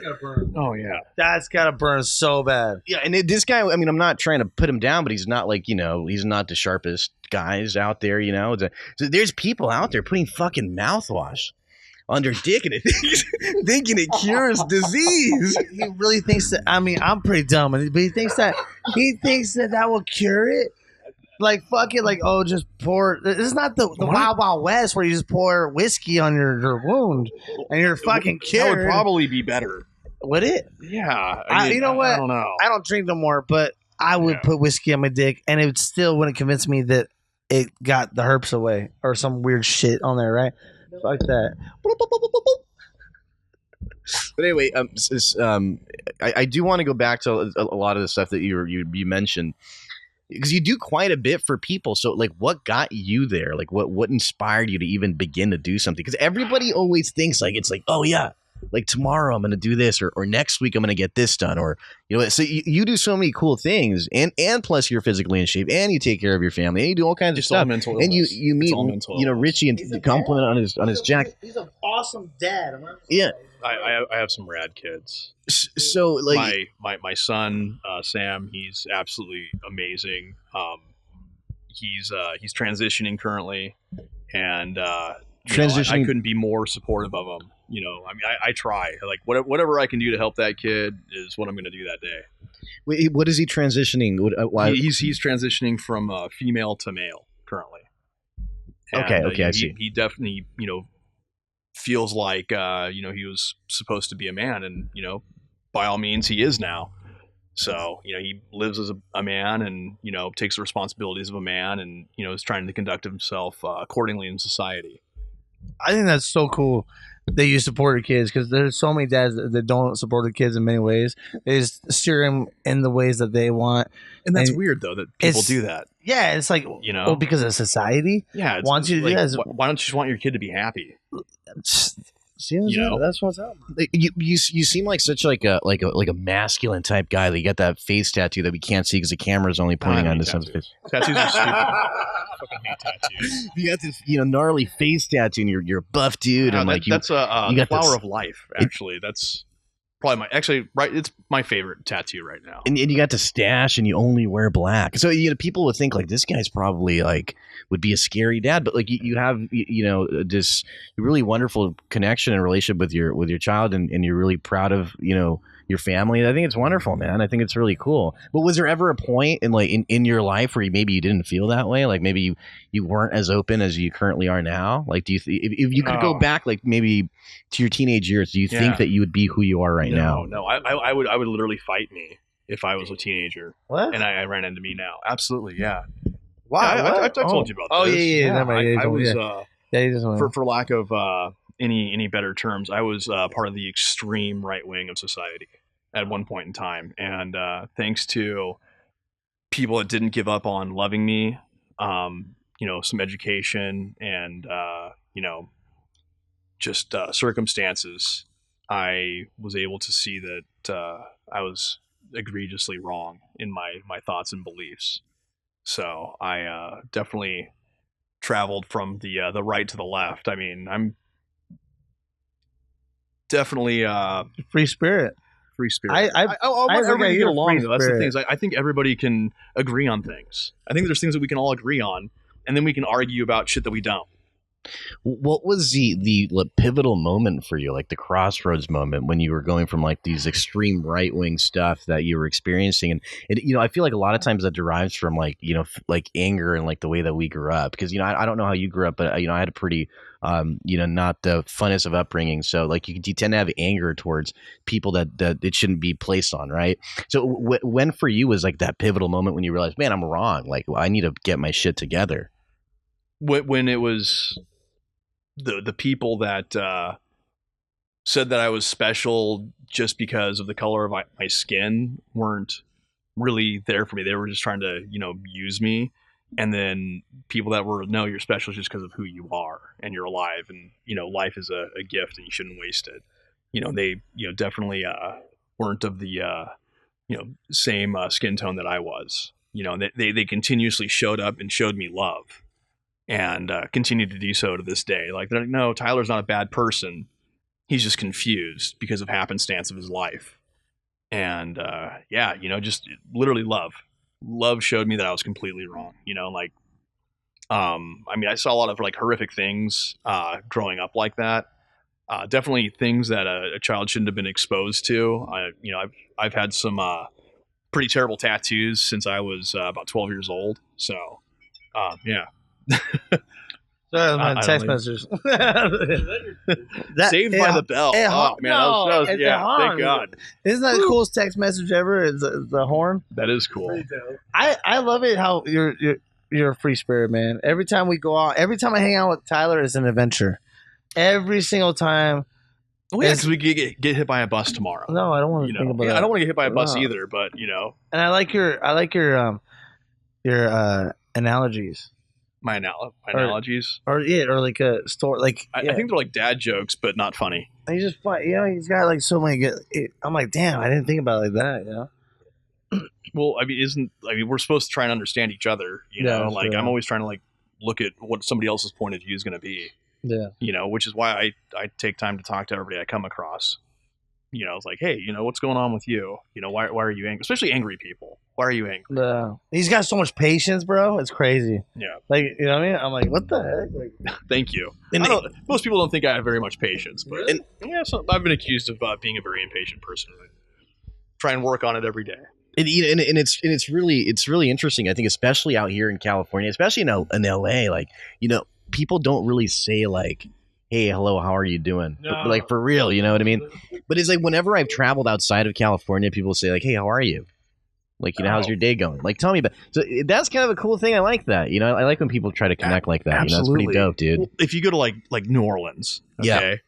Oh yeah, that's gotta burn so bad. Yeah, and this guy. I mean, I'm not trying to put him down, but he's not like he's not the sharpest guys out there. So there's people out there putting fucking mouthwash on their dick and thinking it cures disease. He really thinks that. I mean, I'm pretty dumb, but he thinks that that will cure it. Like, fuck it, like, oh, just pour. This is not the Wild Wild West where you just pour whiskey on your wound and you're fucking cured. That would probably be better. Would it? Yeah. You know what? I don't know. I don't drink no more, but I would put whiskey on my dick and it still wouldn't convince me that it got the herpes away or some weird shit on there, right? Like that. But anyway, I do want to go back to a lot of the stuff that you mentioned. Because you do quite a bit for people. So, like, what got you there? Like, what inspired you to even begin to do something? Because everybody always thinks, like, it's like, oh, yeah, like, tomorrow I'm going to do this, or next week I'm going to get this done. Or, so you do so many cool things. And plus you're physically in shape, and you take care of your family, and you do all kinds of stuff. And you meet, Richie and compliment on his jack. He's an awesome dad. Yeah. I have some rad kids. So like my son Sam, he's absolutely amazing. He's transitioning currently, and transitioning. I couldn't be more supportive of him. I mean, I try, like, whatever I can do to help that kid is what I'm going to do that day. Wait, what is he transitioning? Why? He's transitioning from female to male currently. And, okay, I see. He definitely feels like he was supposed to be a man, and by all means he is now. So he lives as a man, and takes the responsibilities of a man, and is trying to conduct himself accordingly in society. I think that's so cool that you support your kids, because there's so many dads that don't support their kids in many ways. They just steer them in the ways that they want, and that's weird though that people do that. Yeah, it's like well, because of society. Yeah, wants you to do that. Why don't you just want your kid to be happy? See, that's what's up. You seem like such like a masculine type guy. That you got that face tattoo that we can't see because the camera's only pointing on this one's face. Tattoos are stupid. I fucking hate tattoos. You got this gnarly face tattoo, and you're a buff dude, and like that's a flower of life. Actually, that's probably it's my favorite tattoo right now. And you got the stash, and you only wear black. So people would think like this guy's probably like would be a scary dad, but like you have this really wonderful connection and relationship with your child, and you're really proud of your family. I think it's wonderful, man. I think it's really cool. But was there ever a point in your life where maybe you didn't feel that way? Like maybe you weren't as open as you currently are now? Like, do you if you could go back like maybe to your teenage years, do you think that you would be who you are right now? No, I would literally fight me if I was a teenager. What? And I ran into me now. Absolutely, yeah. Wow. Yeah, I told you about this. Oh yeah. I was for lack of any better terms, I was part of the extreme right wing of society at one point in time, and thanks to people that didn't give up on loving me, some education, and just circumstances, I was able to see that I was egregiously wrong in my thoughts and beliefs. So I definitely traveled from the right to the left. I mean, I'm definitely free spirit. Free spirit. I want everybody to get along, though. That's the thing. I think everybody can agree on things. I think there's things that we can all agree on, and then we can argue about shit that we don't. What was the pivotal moment for you, like the crossroads moment when you were going from like these extreme right wing stuff that you were experiencing, and I feel like a lot of times that derives from like like anger and like the way that we grew up, because I don't know how you grew up, but I had a pretty not the funnest of upbringing, so like you tend to have anger towards people that it shouldn't be placed on, right? So when for you was like that pivotal moment when you realized, man, I'm wrong, like I need to get my shit together? When it was the people that said that I was special just because of the color of my skin weren't really there for me. They were just trying to, use me. And then people that were, no, you're special just because of who you are and you're alive, and, life is a gift and you shouldn't waste it. They, definitely weren't of the, same skin tone that I was. They continuously showed up and showed me love. And continue to do so to this day. Like, they're like, no, Tyler's not a bad person. He's just confused because of happenstance of his life. And just literally love. Love showed me that I was completely wrong. I saw a lot of like horrific things growing up like that. Definitely things that a child shouldn't have been exposed to. I've had some pretty terrible tattoos since I was about 12 years old. So, yeah. Sorry, my text message. Saved by the bell. Oh man, that was thank God. Isn't that the coolest text message ever? Is the horn? That is cool. I love it how you're a free spirit, man. Every time we go out, every time I hang out with Tyler, it's an adventure. Every single time. Well, yeah, because we get hit by a bus tomorrow. No, I don't want to think about that. I don't want to get hit by a bus either, but And I like your analogies. My analogies, or like a story, like I think they're like dad jokes, but not funny. He's just funny, he's got like so many good. I'm like, damn, I didn't think about it like that, Well, we're supposed to try and understand each other, like true. I'm always trying to like look at what somebody else's point of view is going to be, which is why I take time to talk to everybody I come across. It's like, hey, what's going on with you? Why are you angry? Especially angry people. Why are you angry? He's got so much patience, bro. It's crazy. Yeah. Like, you know what I mean? I'm like, what the heck? Like, thank you. Most people don't think I have very much patience, but I've been accused of being a very impatient person. I try and work on it every day. And it's really interesting. I think, especially out here in California, especially in LA, like, people don't really say like, hey, hello, how are you doing? No. But like, for real, you know what I mean? But it's like, whenever I've traveled outside of California, people say like, hey, how are you? Like, how's your day going? Like, tell me about. So that's kind of a cool thing. I like that. I like when people try to connect like that. Absolutely. It's pretty dope, dude. Well, if you go to like New Orleans, okay,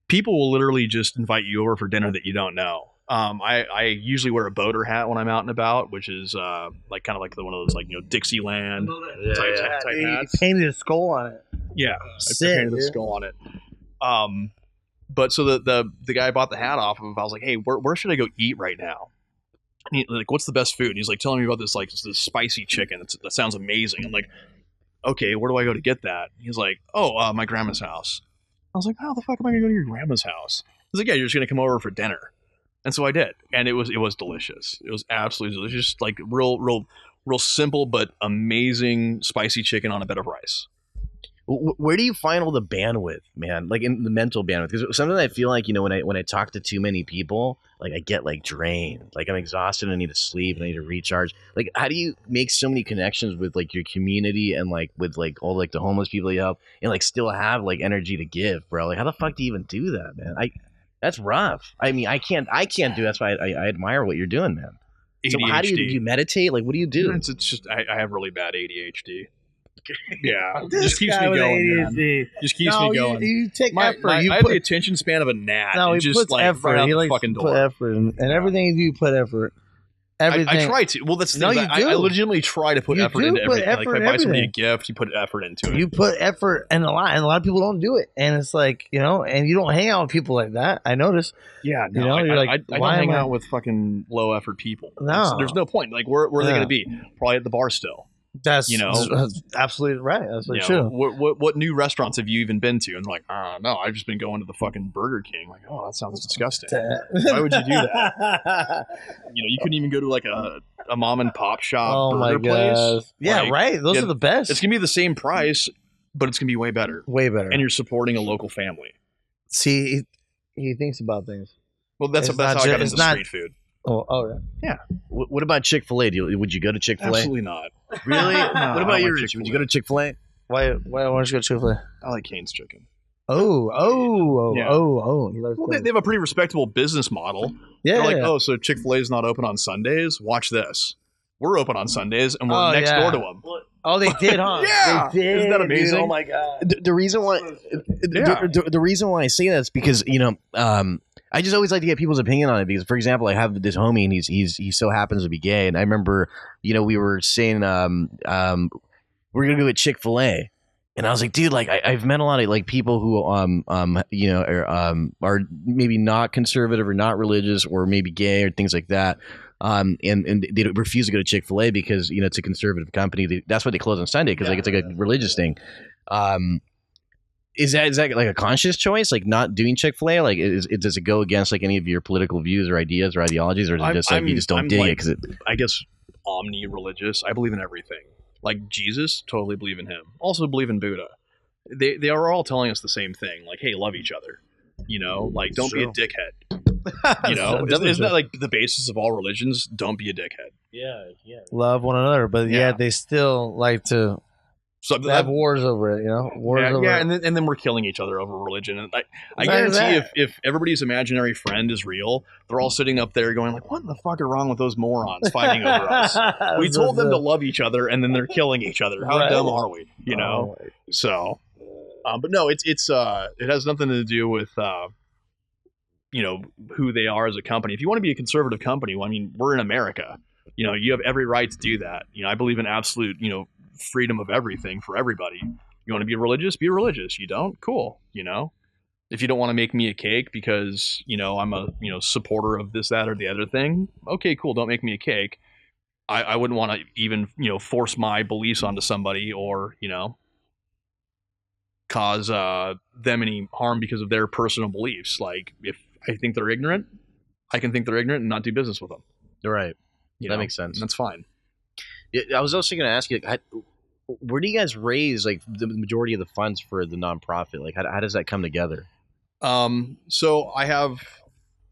people will literally just invite you over for dinner that you don't know. I usually wear a boater hat when I'm out and about, which is like kind of like one of those like Dixieland type hats. You painted a skull on it. Yeah, I painted a skull on it. But so the guy I bought the hat off of, I was like, hey, where should I go eat right now? And he, like, what's the best food? And he's like telling me about this this spicy chicken. That sounds amazing. I'm like, okay, where do I go to get that? He's like, my grandma's house. I was like, how the fuck am I gonna go to your grandma's house? He's like, yeah, you're just gonna come over for dinner. And so I did, and it was delicious. It was absolutely delicious, like real simple but amazing spicy chicken on a bed of rice. Where do you find all the bandwidth, man? Like, in the mental bandwidth? Because sometimes I feel like, when I talk to too many people, like, I get like drained. Like, I'm exhausted. I need to sleep. I need to recharge. Like, how do you make so many connections with like your community and like with like all like the homeless people you help, and like still have like energy to give, bro? Like, how the fuck do you even do that, man? That's rough. I mean, I can't do that. That's why I admire what you're doing, man. ADHD. So how do you meditate? Like, what do you do? It's just I have really bad ADHD. Yeah, just keeps me going, man. Just keeps me going. You take effort. I have the attention span of a gnat. No, he just puts like effort. right out he the likes fucking to door. put effort, and everything you do, put effort. everything. I try to. Well, that's the No, thing. you I do. legitimately try to put You effort do into put everything. Like effort if in I buy somebody a everything. gift, you put effort into it. You put effort and a lot of people don't do it, and it's like, you know, and you don't hang out with people like that. I notice. Yeah, no, You know, you're like, I don't why hang am I- out with fucking low effort people. No. There's no point. Like, where are they Yeah. going to be? Probably at the bar still. That's that's absolutely right. That's You true. know, what new restaurants have you even been to? And like, no, I've just been going to the fucking Burger King. Like, oh, that sounds disgusting. Why would you do that? You couldn't even go to like a mom and pop shop burger place. Yeah, Like, right. Those are the best. It's gonna be the same price, but it's gonna be way better. Way better. And you're supporting a local family. See, he thinks about things. Well, that's how I got into street food. Oh, yeah. What about Chick-fil-A? Would you go to Chick-fil-A? Absolutely not. Really? No, what I about don't you, like Richie? Would you go to Chick-fil-A? Why don't you go to Chick-fil-A? I like Cane's chicken. Yeah. He likes Well, they have a pretty respectable business model. yeah. They're like, yeah. oh, so Chick-fil-A is not open on Sundays? Watch this. We're open on Sundays, and we're next door to them. Oh, they did, huh? Yeah. They did. Isn't that amazing? Dude. Oh my god. The reason why the reason why I say that is because I just always like to get people's opinion on it because, for example, I have this homie and he so happens to be gay, and I remember we were saying we're gonna go at Chick-fil-A, and I was like, dude, like I've met a lot of like people who are maybe not conservative or not religious or maybe gay or things like that. And they refuse to go to Chick-fil-A because it's a conservative company. That's why they close on Sunday because like it's like a religious thing. Is that like a conscious choice, like not doing Chick-fil-A? Like, does it go against like any of your political views or ideas or ideologies, or is it just like you just don't dig it? Because I guess omni-religious. I believe in everything. Like Jesus, totally believe in him. Also believe in Buddha. They are all telling us the same thing. Like, hey, love each other. Like don't be a dickhead. Isn't that like the basis of all religions? Don't be a dickhead. yeah. Love one another, but Yeah. they still like to So have wars over it. Wars over it. and then we're killing each other over religion. And I Not guarantee that. if everybody's imaginary friend is real, they're all sitting up there going like, "What the fuck are wrong with those morons fighting over us? We told them to love each other, and then they're killing each other. How Right. dumb are we? So, but no, it has nothing to do with who they are as a company. If you want to be a conservative company, well, I mean, we're in America. You have every right to do that. I believe in absolute freedom of everything for everybody. You want to be religious? Be religious. You don't? Cool. If you don't want to make me a cake because I'm a supporter of this, that, or the other thing, okay, cool. Don't make me a cake. I wouldn't want to even force my beliefs onto somebody or cause them any harm because of their personal beliefs. Like if I think they're ignorant, I can think they're ignorant and not do business with them. Right. That makes sense. And that's fine. I was also going to ask you, like, where do you guys raise like the majority of the funds for the nonprofit? Like, how does that come together? So I have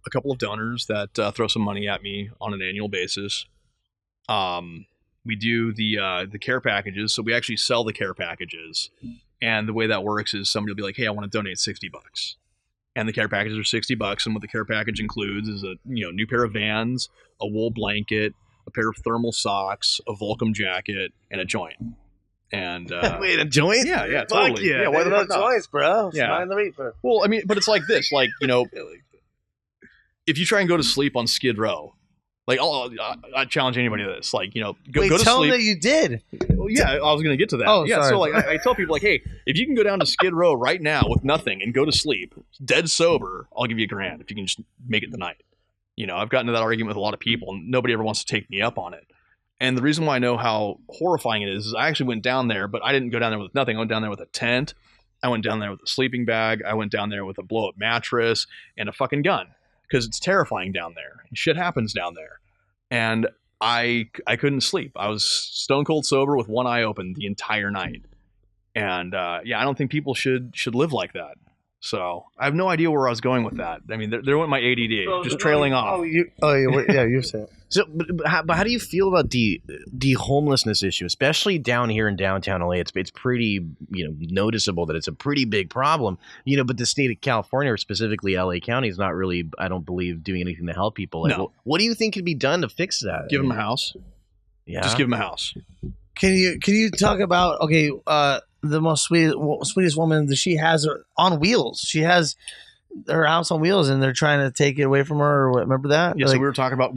a couple of donors that throw some money at me on an annual basis. We do the care packages, so we actually sell the care packages. And the way that works is somebody will be like, "Hey, I want to donate $60," and the care packages are $60. And what the care package includes is a new pair of Vans, a wool blanket, a pair of thermal socks, a Volcom jacket, and a joint. And wait, a joint? Yeah, Fuck totally. yeah. Why the fuck not? choice, bro. Yeah. Smile in the reaper. Well, I mean, but it's like this, like if you try and go to sleep on Skid Row, like I challenge anybody to this, like go to tell sleep. them that you did. Well, yeah, I was going to get to that. Oh, yeah, sorry. so like I tell people like, hey, if you can go down to Skid Row right now with nothing and go to sleep dead sober, I'll give you $1,000 if you can just make it the night. I've gotten to that argument with a lot of people, and nobody ever wants to take me up on it. And the reason why I know how horrifying it is I actually went down there, but I didn't go down there with nothing. I went down there with a tent. I went down there with a sleeping bag. I went down there with a blow-up mattress and a fucking gun because it's terrifying down there. Shit happens down there. And I couldn't sleep. I was stone cold sober with one eye open the entire night. And I don't think people should live like that. So I have no idea where I was going with that. I mean, there went my ADD, just trailing off. You said. So, but how do you feel about the homelessness issue, especially down here in downtown LA? It's pretty noticeable that it's a pretty big problem. But the state of California, or specifically LA County, is not really, I don't believe, doing anything to help people. Like, No. What do you think could be done to fix that? Give them a house. Yeah, Just give them a house. Can you talk about the most sweetest woman that she has her on wheels? She has her house on wheels, and they're trying to take it away from her. Or what, remember that? Yeah. So we were talking about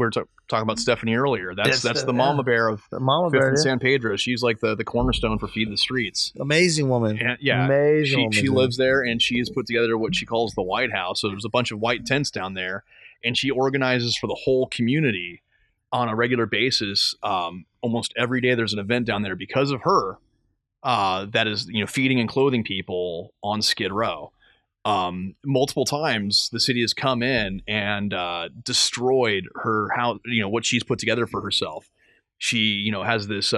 talking about Stephanie earlier. That's the mama bear of Fifth and San Pedro. She's like the cornerstone for Feed the Streets. Amazing woman. And, amazing. She lives there, and she has put together what she calls the White House. So there's a bunch of white tents down there, and she organizes for the whole community on a regular basis. Almost every day there's an event down there because of her. That is, feeding and clothing people on Skid Row. Multiple times the city has come in and destroyed her house, what she's put together for herself. She, has this,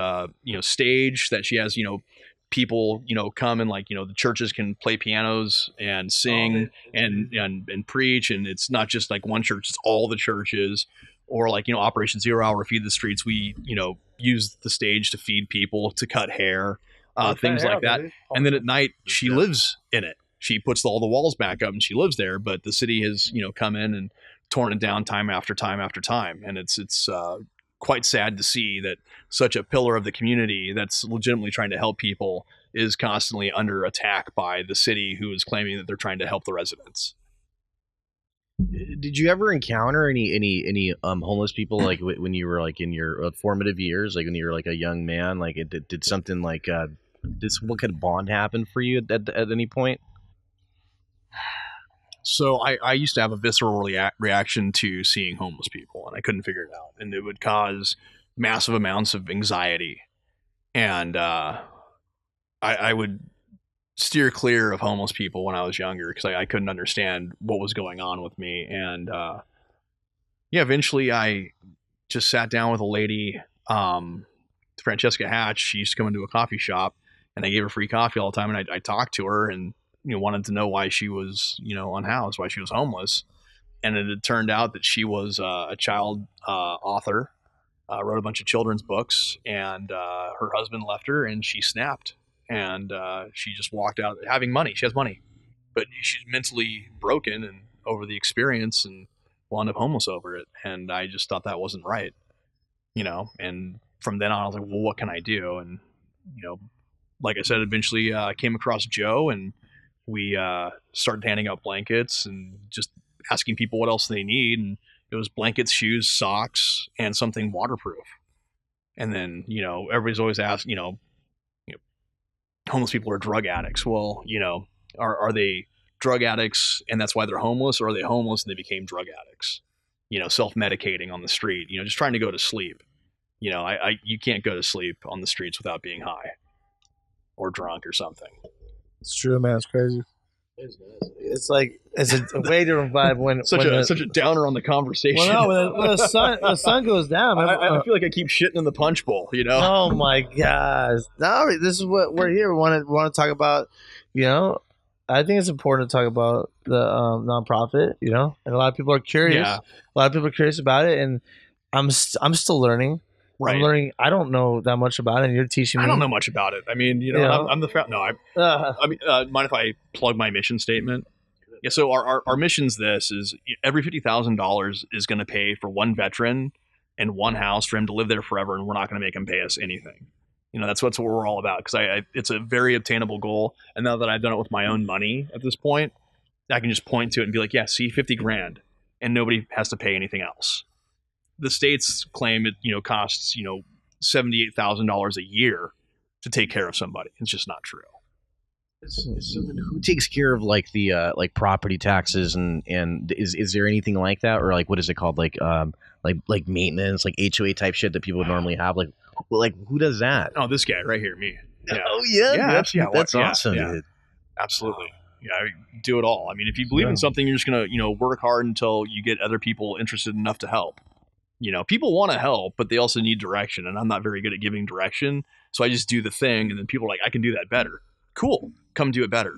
stage that she has, people, come and the churches can play pianos and sing and preach. And it's not just like one church, it's all the churches. Or Operation 0 Hour, Feed the Streets. We, use the stage to feed people, to cut hair, things like that. And then at night she lives in it. She puts all the walls back up and she lives there, but the city has, come in and torn it down time after time after time. And it's quite sad to see that such a pillar of the community that's legitimately trying to help people is constantly under attack by the city, who is claiming that they're trying to help the residents. Did you ever encounter any homeless people like when you were like in your formative years, like when you were like a young man? Like did something like what kind of bond happen for you at any point? So I used to have a visceral reaction to seeing homeless people, and I couldn't figure it out, and it would cause massive amounts of anxiety, and I would steer clear of homeless people when I was younger because I couldn't understand what was going on with me. And eventually I just sat down with a lady, Francesca Hatch. She used to come into a coffee shop, and I gave her free coffee all the time, and I talked to her and wanted to know why she was unhoused, why she was homeless. And it had turned out that she was a child author, wrote a bunch of children's books, and her husband left her and she snapped. And she just walked out having money. She has money, but she's mentally broken and over the experience and wound up homeless over it. And I just thought that wasn't right, and from then on I was like, well, what can I do? And, like I said, eventually I came across Joe, and we started handing out blankets and just asking people what else they need. And it was blankets, shoes, socks, and something waterproof. And then, everybody's always asked, homeless people are drug addicts. Well, are they drug addicts and that's why they're homeless, or are they homeless and they became drug addicts? Self-medicating on the street, just trying to go to sleep. You can't go to sleep on the streets without being high or drunk or something. It's true, man. It's crazy. It's like it's a way different vibe when such a downer on the conversation. Well, no, when the sun goes down. I feel like I keep shitting in the punch bowl. Oh my gosh! No, this is what we're here. We want to talk about. I think it's important to talk about the nonprofit. And a lot of people are curious. Yeah. A lot of people are curious about it, and I'm still learning. Right. I'm learning. I don't know that much about it, and you're teaching me. I don't know much about it. I mean, I'm the no. I mean, mind if I plug my mission statement? Yeah. So our mission's is every $50,000 is going to pay for one veteran and one house for him to live there forever, and we're not going to make him pay us anything. That's what we're all about, because it's a very obtainable goal. And now that I've done it with my own money at this point, I can just point to it and be like, yeah, see, $50,000, and nobody has to pay anything else. The states claim it, costs, $78,000 a year to take care of somebody. It's just not true. Who takes care of the property taxes and is there anything like that, or what is it called, like maintenance, like HOA type shit that people would normally have? Who does that? Oh, this guy right here, me. Yeah. Oh yeah, that's awesome. Yeah. Dude. Absolutely. Yeah, do it all. I mean, if you believe in something, you're just gonna work hard until you get other people interested enough to help. People want to help, but they also need direction, and I'm not very good at giving direction. So I just do the thing, and then people are like, I can do that better. Cool. Come do it better.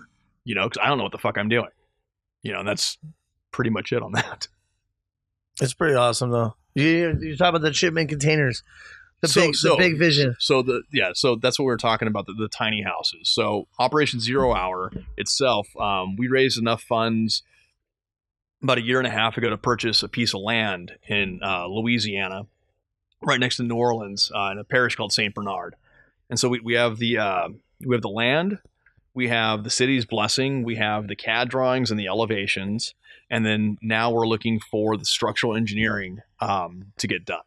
Because I don't know what the fuck I'm doing. And that's pretty much it on that. It's pretty awesome, though. You talk about the shipment containers, the big vision. So that's what we were talking about, the tiny houses. So Operation 0 Hour itself, we raised enough funds about a year and a half ago to purchase a piece of land in Louisiana, right next to New Orleans, in a parish called St. Bernard. And so we have the land, we have the city's blessing, we have the CAD drawings and the elevations, And then now we're looking for the structural engineering to get done.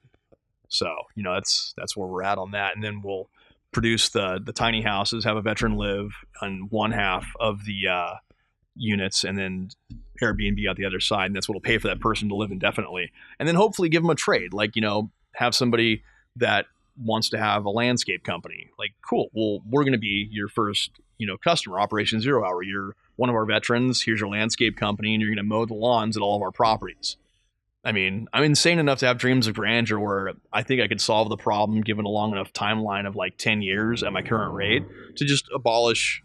So, that's where we're at on that. And then we'll produce the tiny houses, have a veteran live on one half of the units, and then Airbnb out the other side. And that's what will pay for that person to live indefinitely. And then hopefully give them a trade, like, have somebody that wants to have a landscape company. Like, cool. Well, we're going to be your first, customer, Operation 0 Hour. You're one of our veterans. Here's your landscape company, and you're going to mow the lawns at all of our properties. I mean, I'm insane enough to have dreams of grandeur where I think I could solve the problem given a long enough timeline of like 10 years at my current rate to just abolish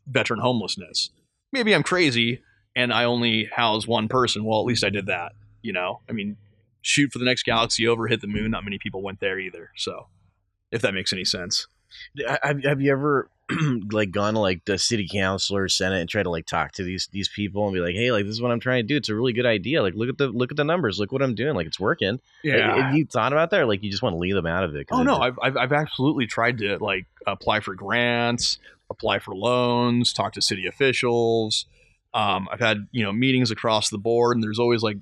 veteran homelessness. Maybe I'm crazy and I only house one person. Well, at least I did that, I mean, shoot for the next galaxy over, hit the moon. Not many people went there either. So if that makes any sense. Have you ever like gone to like the city council or senate and try to like talk to these people and be like, hey, like this is what I'm trying to do. It's a really good idea. Like look at the numbers. Look what I'm doing. Like it's working. Yeah. Like, have you thought about that, or like you just want to leave them out of it? Oh no, I've absolutely tried to like apply for grants, apply for loans, talk to city officials. I've had meetings across the board, and there's always like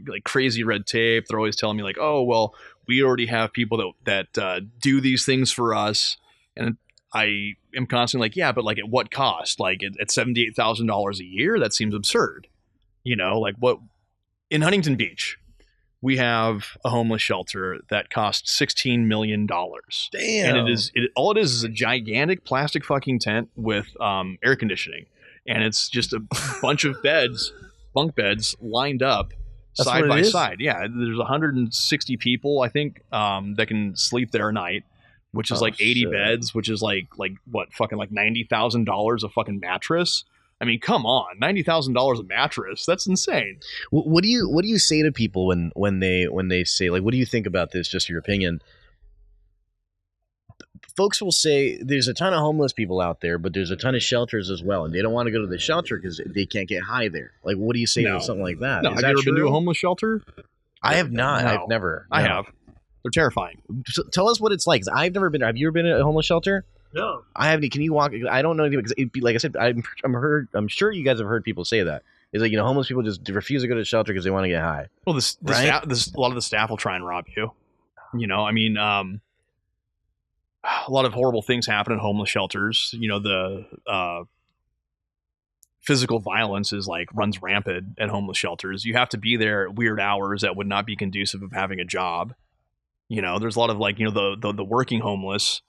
like crazy red tape. They're always telling me like, oh well, we already have people that do these things for us, and I am constantly like, yeah, but like at what cost? Like at $78,000 a year? That seems absurd. Like what in Huntington Beach, we have a homeless shelter that costs $16 million. Damn. And all it is a gigantic plastic fucking tent with air conditioning. And it's just a bunch of bunk beds lined up side by side. Yeah. There's 160 people, I think, that can sleep there a night. Which is like 80 beds, which is like what, fucking like $90,000 a fucking mattress. I mean, come on, $90,000 a mattress. That's insane. What do you say to people when they say, like, what do you think about this? Just your opinion. Folks will say there's a ton of homeless people out there, but there's a ton of shelters as well, and they don't want to go to the shelter because they can't get high there. Like, what do you say to something like that? No, have you ever been to a homeless shelter? I have not. No. I've never. I have. They're terrifying. So tell us what it's like. I've never been. Have you ever been at a homeless shelter? No. I haven't. Can you walk? I don't know because like I said, I'm sure you guys have heard people say that. It's like homeless people just refuse to go to the shelter because they want to get high. Well, a lot of the staff will try and rob you. I mean, a lot of horrible things happen in homeless shelters. The physical violence is like runs rampant at homeless shelters. You have to be there at weird hours that would not be conducive of having a job. There's a lot of like, the working homeless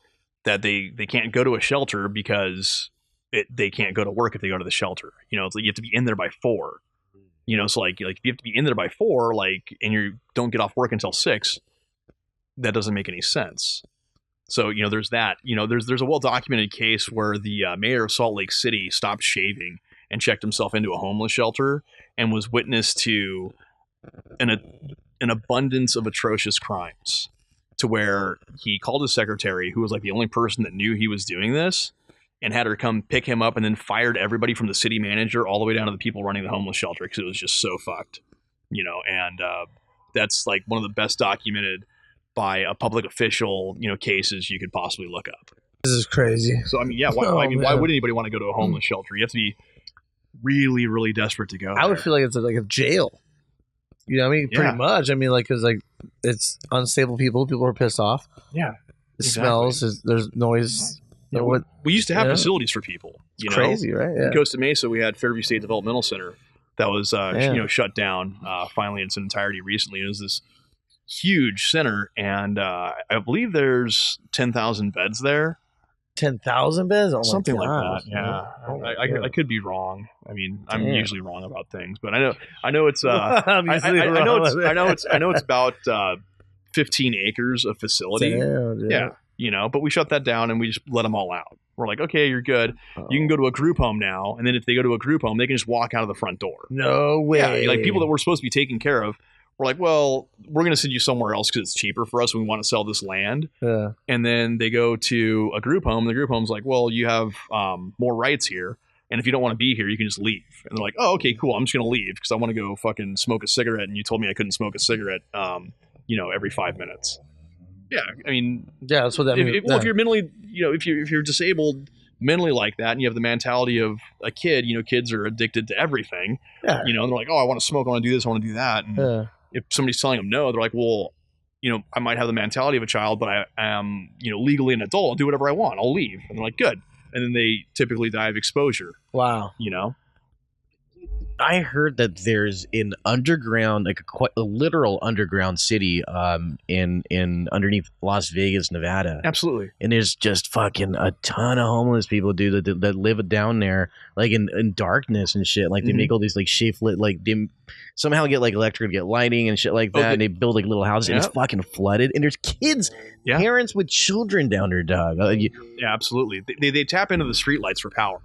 that they can't go to a shelter because they can't go to work if they go to the shelter. It's like you have to be in there by 4. So like if you have to be in there by 4, like, and you don't get off work until 6, that doesn't make any sense. So, there's that. There's a well-documented case where the mayor of Salt Lake City stopped shaving and checked himself into a homeless shelter and was witness to an abundance of atrocious crimes, to where he called his secretary, who was like the only person that knew he was doing this, and had her come pick him up, and then fired everybody from the city manager all the way down to the people running the homeless shelter because it was just so fucked. And that's like one of the best documented by a public official, cases you could possibly look up. This is crazy. So, I mean, yeah, why would anybody want to go to a homeless shelter? You have to be really, really desperate to go I would feel like it's like a jail. What I mean? Yeah. Pretty much. I mean, like, because like it's unstable people. People are pissed off. Yeah. It smells. There's noise. Yeah, we used to have facilities for people. Crazy, right? Yeah. In Costa Mesa, we had Fairview State Developmental Center that was shut down finally in its entirety recently. It was this huge center, and I believe there's 10,000 beds there. 10,000 beds, something like that. Yeah, I could be wrong. I mean, I'm usually wrong about things, but I know it's I know it's about 15 acres of facility. Yeah, but we shut that down and we just let them all out. We're like, okay, you're good. You can go to a group home now, and then if they go to a group home, they can just walk out of the front door. No way. Yeah, like people that we're supposed to be taking care of. We're like, well, we're going to send you somewhere else because it's cheaper for us. We want to sell this land. Yeah. And then they go to a group home. And the group home's like, well, you have more rights here. And if you don't want to be here, you can just leave. And they're like, oh, okay, cool. I'm just going to leave because I want to go fucking smoke a cigarette. And you told me I couldn't smoke a cigarette, every 5 minutes. Yeah. I mean, yeah, that's what that means. If you're mentally, if you're disabled, mentally like that, and you have the mentality of a kid. Kids are addicted to everything. Yeah. And they're like, oh, I want to smoke, I want to do this, I want to do that. And if somebody's telling them no, they're like, well, I might have the mentality of a child, but I am, legally an adult. I'll do whatever I want. I'll leave. And they're like, good. And then they typically die of exposure. Wow. I heard that there's an underground, like a literal underground city, in underneath Las Vegas, Nevada. Absolutely. And there's just fucking a ton of homeless people, dude, that live down there, like in darkness and shit. Like they make all these like shape lit, like they somehow get like electric, get lighting and shit like that. And they build like little houses, and it's fucking flooded. And there's kids, parents with children down there, dog. Yeah, absolutely. They tap into the streetlights for power.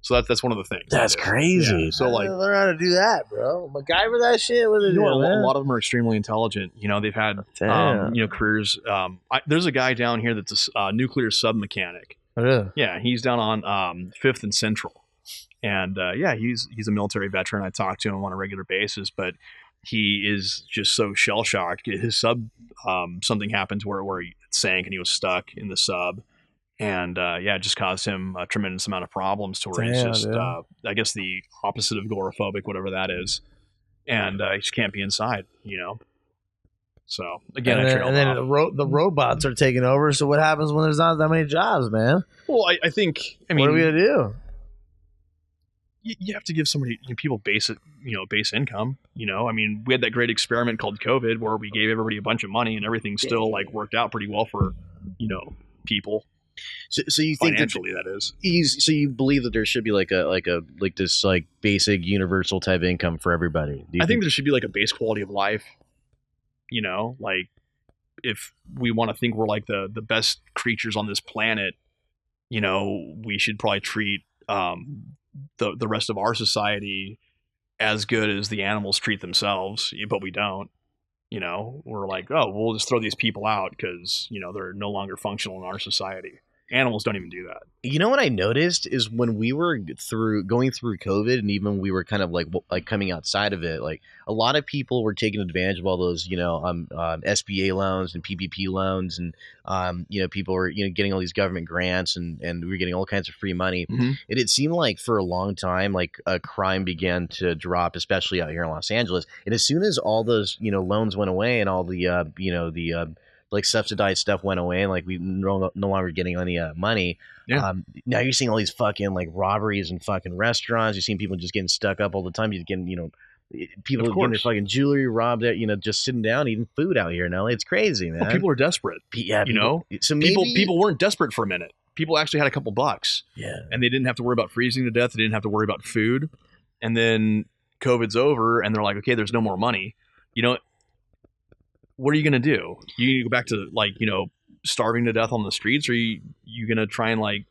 So that's one of the things. That's crazy. Yeah. So like, learn how to do that, bro. MacGyver that shit. What a lot of them are extremely intelligent. They've had careers. There's a guy down here that's a nuclear sub mechanic. Oh, really? Yeah, he's down on 5th and Central, and he's a military veteran. I talk to him on a regular basis, but he is just so shell shocked. His sub, something happened to where it sank and he was stuck in the sub. And it just caused him a tremendous amount of problems to where he's just, I guess, the opposite of agoraphobic, whatever that is. And he just can't be inside, So, again, and then the robots are taking over. So what happens when there's not that many jobs, man? Well, I think, what are we going to do? You have to give people base income, we had that great experiment called COVID where we gave everybody a bunch of money and everything still like worked out pretty well for, people. So you think financially that is. So you believe that there should be like this like basic universal type income for everybody? I think there should be like a base quality of life. Like if we want to think we're like the best creatures on this planet, we should probably treat the rest of our society as good as the animals treat themselves, but we don't. We're like, oh, we'll just throw these people out because they're no longer functional in our society. Animals don't even do that. What I noticed is when we were going through COVID, and even when we were kind of like coming outside of it, like a lot of people were taking advantage of all those, SBA loans and PPP loans, and people were getting all these government grants, and we were getting all kinds of free money. Mm-hmm. And it seemed like for a long time, like crime began to drop, especially out here in Los Angeles. And as soon as all those loans went away and all the like subsidized stuff went away, and like we no longer getting any money. Yeah. Now you're seeing all these fucking like robberies and fucking restaurants. You're seeing people just getting stuck up all the time. You're getting people getting their fucking jewelry robbed at just sitting down eating food out here in LA. It's crazy, man. Well, people are desperate. Yeah, So people weren't desperate for a minute. People actually had a couple bucks. Yeah, and they didn't have to worry about freezing to death. They didn't have to worry about food. And then COVID's over, and they're like, okay, there's no more money. What are you going to do? You go back to like, starving to death on the streets, or you going to try and like,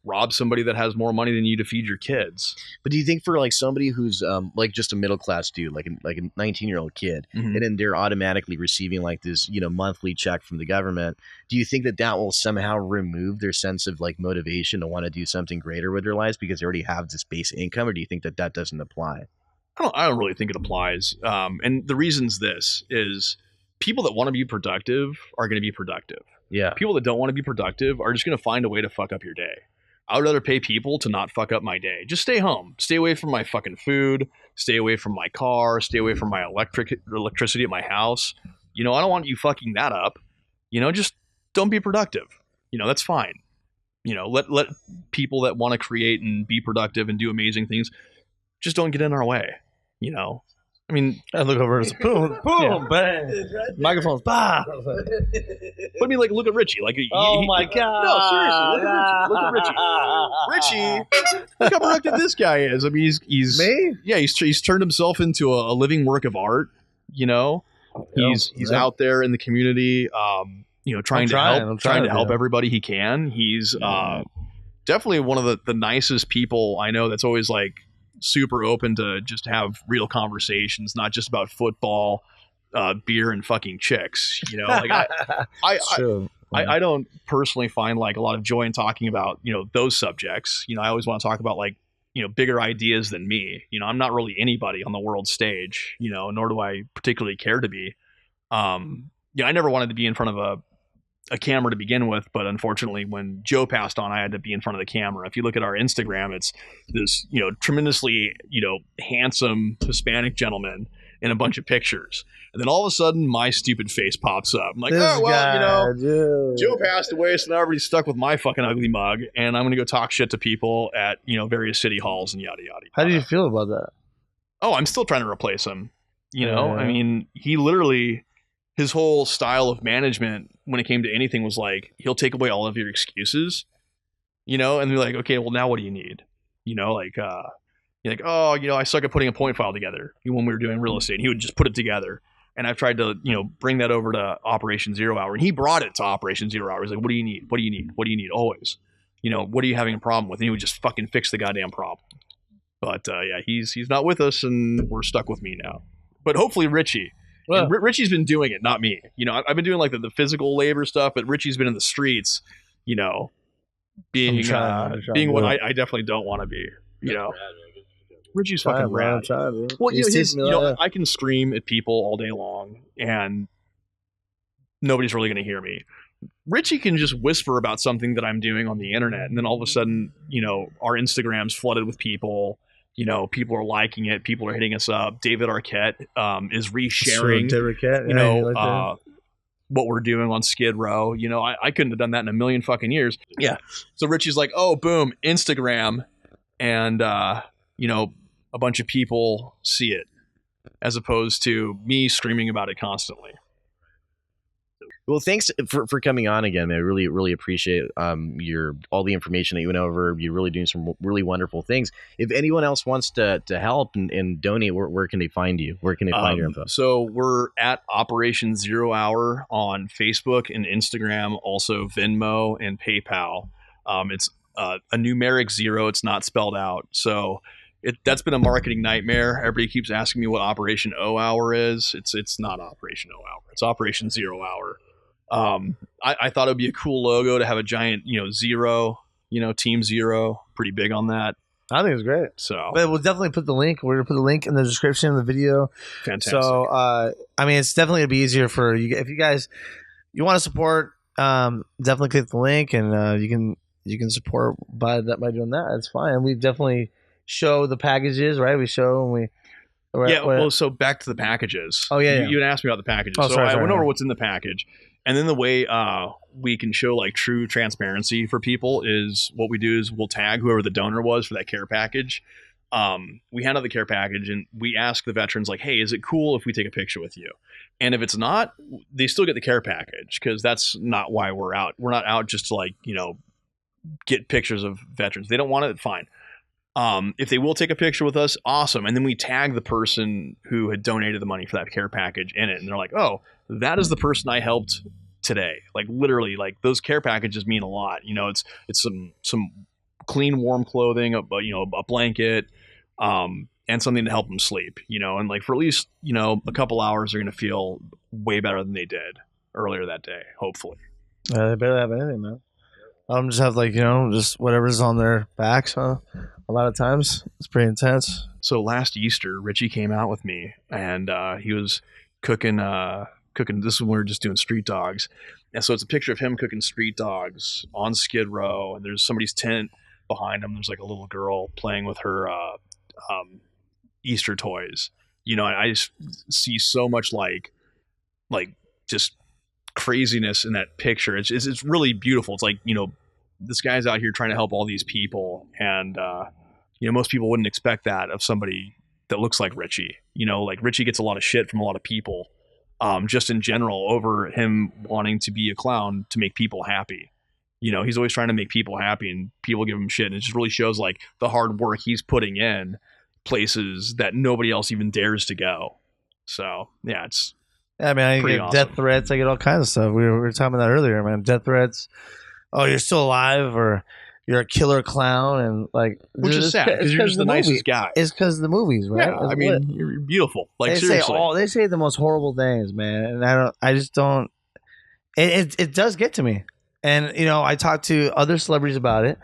rob somebody that has more money than you to feed your kids? But do you think for like somebody who's like just a middle class dude, like a 19-year-old kid, and then they're automatically receiving like this, monthly check from the government, do you think that will somehow remove their sense of like motivation to want to do something greater with their lives because they already have this base income, or do you think that doesn't apply? I don't really think it applies. And the reason's this is, people that want to be productive are going to be productive. Yeah. People that don't want to be productive are just going to find a way to fuck up your day. I would rather pay people to not fuck up my day. Just stay home. Stay away from my fucking food. Stay away from my car. Stay away from my electricity at my house. I don't want you fucking that up. Just don't be productive. That's fine. Let people that want to create and be productive and do amazing things, just don't get in our way. I mean, I look over and it's boom, boom, bang, microphones, bah. But I mean, like, look at Richie. Like, my god! No, seriously, look at Richie. Richie, look how productive this guy is. I mean, he's me. Yeah, he's turned himself into a living work of art. He's out there in the community. Trying to help everybody he can. He's definitely one of the nicest people I know. That's always like super open to just have real conversations, not just about football, beer, and fucking chicks. Like I don't personally find like a lot of joy in talking about those subjects. I always want to talk about like bigger ideas than me. I'm not really anybody on the world stage. Nor do I particularly care to be. I never wanted to be in front of a camera to begin with, but unfortunately when Joe passed on, I had to be in front of the camera. If you look at our Instagram, it's this, tremendously, handsome Hispanic gentleman in a bunch of pictures. And then all of a sudden my stupid face pops up. I'm like, Joe passed away, so now everybody's stuck with my fucking ugly mug, and I'm going to go talk shit to people at, various city halls and yada, yada, yada. How do you feel about that? Oh, I'm still trying to replace him. I mean, he literally, his whole style of management when it came to anything was like, he'll take away all of your excuses, and they're like, okay, well, now what do you need? You're like, oh, I suck at putting a point file together when we were doing real estate. And he would just put it together. And I've tried to, bring that over to Operation 0 Hour. And he brought it to Operation 0 Hour. He's like, what do you need? What do you need? What do you need? Always. What are you having a problem with? And he would just fucking fix the goddamn problem. But yeah, he's not with us, and we're stuck with me now. But hopefully Richie. Well, Richie's been doing it, not me. I've been doing like the physical labor stuff, but Richie's been in the streets, being what I definitely don't want to be. Richie's fucking rad. Well, I can scream at people all day long, and nobody's really going to hear me. Richie can just whisper about something that I'm doing on the internet, and then all of a sudden, our Instagram's flooded with people. People are liking it. People are hitting us up. David Arquette is resharing, what we're doing on Skid Row. I couldn't have done that in a million fucking years. Yeah. So Richie's like, oh, boom, Instagram. And, a bunch of people see it as opposed to me screaming about it constantly. Well, thanks for coming on again, man. I really, really appreciate all the information that you went over. You're really doing some really wonderful things. If anyone else wants to help and donate, where can they find you? Where can they find your info? So we're at Operation 0 Hour on Facebook and Instagram, also Venmo and PayPal. It's a numeric 0. It's not spelled out. So that's been a marketing nightmare. Everybody keeps asking me what Operation O Hour is. It's not Operation O Hour. It's Operation 0 Hour. I thought it would be a cool logo to have a giant, 0, Team 0, pretty big on that. I think it's great. So, but we'll definitely put the link. We're gonna put the link in the description of the video. Fantastic. So, it's definitely gonna be easier for you if you guys want to support. Definitely click the link, and you can support by doing that. It's fine. And we definitely show the packages, right? We show when we. Well, so back to the packages. Oh yeah, you had asked me about the packages. Oh, sorry, I went over what's in the package. And then the way we can show like true transparency for people is what we do is we'll tag whoever the donor was for that care package. We hand out the care package and we ask the veterans like, hey, is it cool if we take a picture with you? And if it's not, they still get the care package because that's not why we're out. We're not out just to get pictures of veterans. They don't want it, fine. If they will take a picture with us, awesome. And then we tag the person who had donated the money for that care package in it. And they're like, oh, that is the person I helped today. Like literally, like those care packages mean a lot. It's some clean, warm clothing, a blanket, and something to help them sleep, and like for at least, a couple hours, they're going to feel way better than they did earlier that day, hopefully. They barely have anything, man. Just have just whatever's on their backs, huh? A lot of times it's pretty intense. So last Easter, Richie came out with me and he was cooking. This is when we were just doing street dogs. And so it's a picture of him cooking street dogs on Skid Row. And there's somebody's tent behind him. There's like a little girl playing with her Easter toys. I just see so much like just craziness in that picture. It's really beautiful. It's like, this guy's out here trying to help all these people. And, most people wouldn't expect that of somebody that looks like Richie. Like Richie gets a lot of shit from a lot of people. Just in general over him wanting to be a clown to make people happy. He's always trying to make people happy and people give him shit. And it just really shows like the hard work he's putting in places that nobody else even dares to go. So yeah, I get awesome. Death threats. I get all kinds of stuff. We were talking about that earlier, man. Death threats. Oh, you're still alive, or you're a killer clown, and which is sad because you're just the nicest guy. It's because of the movies, right? Yeah, you're beautiful. Like seriously, they say the most horrible things, man, and I just don't. It does get to me, and I talk to other celebrities about it,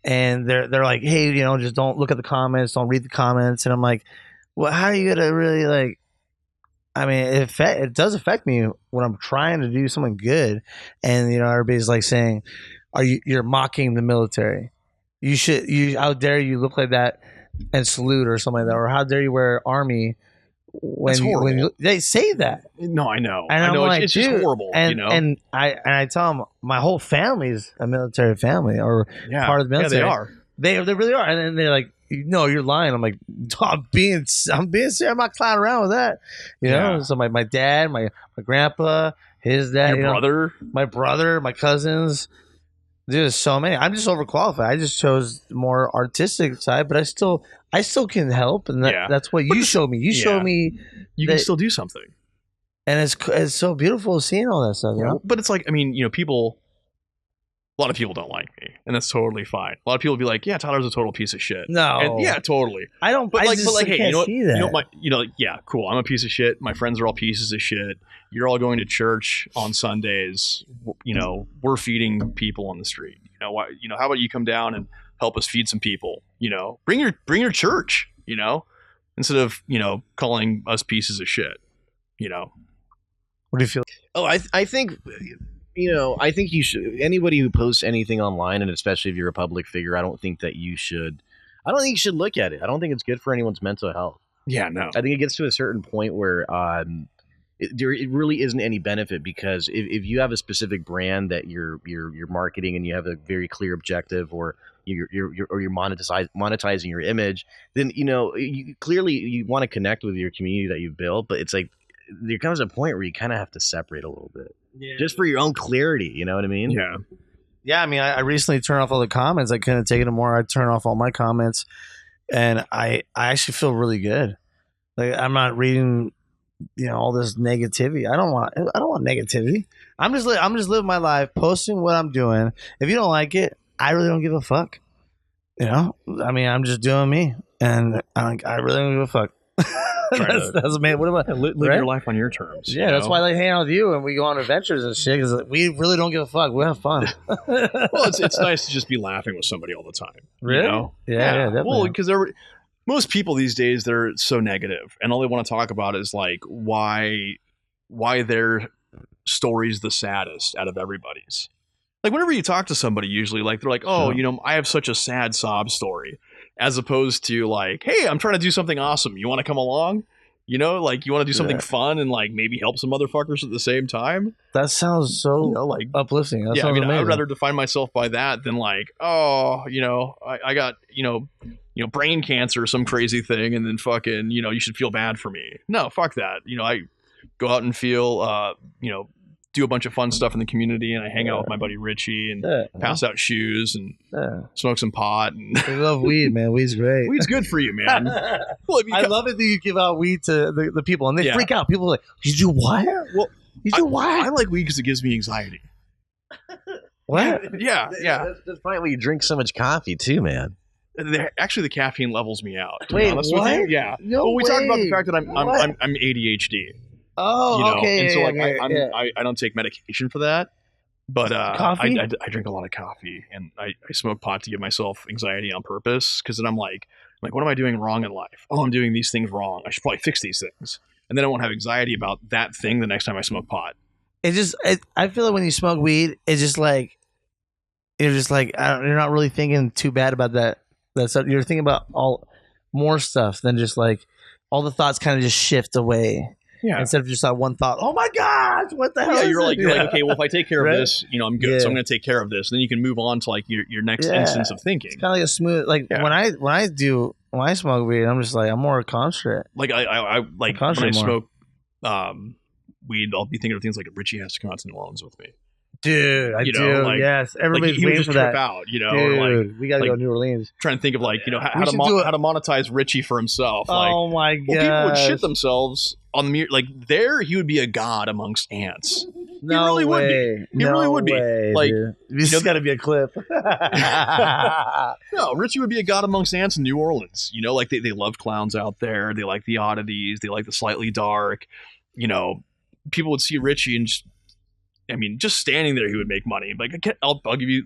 and they're like, hey, just don't look at the comments, don't read the comments, and I'm like, well, how are you gonna really I mean, it does affect me when I'm trying to do something good, and everybody's like saying, you're mocking the military. How dare you look like that and salute or something like that, or how dare you wear army That's horrible. they say that. No, I know. And I'm like, it's just horrible. And I tell them my whole family's a military family or part of the military. Yeah, they are. They really are. And then they're like, no, you're lying. I'm like, I'm being serious. I'm not clowning around with that. You know. So my dad, my grandpa, his dad, your brother, my brother, my cousins. There's so many. I'm just overqualified. I just chose the more artistic side, but I still can help, and that's what you showed me. You showed me you can still do something, and it's so beautiful seeing all that stuff. But it's like, I mean, people. A lot of people don't like me, and that's totally fine. A lot of people be like, "Yeah, Tyler's a total piece of shit." No, and yeah, totally. I don't. But hey, Cool. I'm a piece of shit. My friends are all pieces of shit. You're all going to church on Sundays. We're feeding people on the street. Why? How about you come down and help us feed some people? Bring your church. Instead of calling us pieces of shit. What do you feel? Oh, I think. I think you should. Anybody who posts anything online, and especially if you're a public figure, I don't think you should look at it. I don't think it's good for anyone's mental health. Yeah, no. I think it gets to a certain point where it really isn't any benefit, because if you have a specific brand that you're marketing and you have a very clear objective, or you're monetizing your image, then you clearly want to connect with your community that you've built. But it's like there comes a point where you kind of have to separate a little bit. Yeah. Just for your own clarity, you know what I mean? Yeah. Yeah, I mean, I recently turned off all the comments. I couldn't take it anymore. I turned off all my comments, and I actually feel really good. Like, I'm not reading, all this negativity. I don't want negativity. I'm just living my life, posting what I'm doing. If you don't like it, I really don't give a fuck. I mean, I'm just doing me, and I really don't give a fuck. That's man. What am I? Live your life on your terms. Yeah, that's why I like hanging out with you and we go on adventures and shit. Because we really don't give a fuck. We have fun. Well, it's nice to just be laughing with somebody all the time. Really? Yeah, definitely. Well, because most people these days, they're so negative, and all they want to talk about is like why their story's the saddest out of everybody's. Like, whenever you talk to somebody, usually like they're like, oh, I have such a sad sob story. As opposed to like, hey, I'm trying to do something awesome. You want to come along? Like you want to do something fun and like maybe help some motherfuckers at the same time. That sounds so like uplifting. That I mean, amazing. I'd rather define myself by that than like, oh, I got brain cancer or some crazy thing, and then fucking you should feel bad for me. No, fuck that. I go out and feel do a bunch of fun stuff in the community, and I hang out with my buddy Richie and pass out shoes and smoke some pot. And I love weed, man. Weed's great. Weed's good for you, man. Well, I love it that you give out weed to the people, and they freak out. People are like, "You do what? Well, you do what?" I like weed because it gives me anxiety. What? Yeah. That's probably why you drink so much coffee too, man. Actually, the caffeine levels me out. Wait, what? Yeah. No well, we way. talked about the fact that I'm ADHD. Oh, okay. And so like I don't take medication for that, but coffee? I drink a lot of coffee, and I smoke pot to give myself anxiety on purpose, because then I'm like, what am I doing wrong in life? Oh, I'm doing these things wrong. I should probably fix these things, and then I won't have anxiety about that thing the next time I smoke pot. I feel like when you smoke weed, it's just like you're not really thinking too bad about that stuff. You're thinking about all more stuff than just like all the thoughts kind of just shift away. Yeah. Instead of just that one thought, oh my gosh, what the hell? Yeah, you're like, okay, well, if I take care of this, I'm good. Yeah. So I'm going to take care of this. And then you can move on to like your next instance of thinking. It's kind of like a smooth, like when I smoke weed, I'm just like, I'm more concentrate. Like I like when I smoke weed, I'll be thinking of things like Richie has to come out to New Orleans with me. Dude, I do. Like, yes, everybody's waiting for that. Out, Dude, or like, we gotta go to New Orleans. Trying to think of like how to monetize Richie for himself. Oh my god, people would shit themselves on the like there. He would be a god amongst ants. No he really way. Would be. He really would be. Like this has got to be a clip. No, Richie would be a god amongst ants in New Orleans. Like they love clowns out there. They like the oddities. They like the slightly dark. People would see Richie and just standing there, he would make money. Like, I'll give you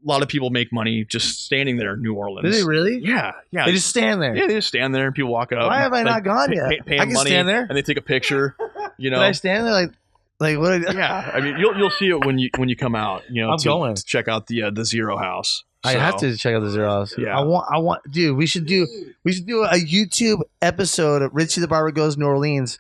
lot of people make money just standing there in New Orleans. Did they really? Yeah. They just stand there. Yeah, they just stand there and people walk up. Why have I not gone yet? Pay I them can money stand there. and they take a picture. You know, Can I stand there like what? yeah. I mean, you'll see it when you come out. You know, I'm going to check out the Zero House. I have to check out the Zero House. Yeah. I want, dude. We should do a YouTube episode of Richie the Barber Goes New Orleans.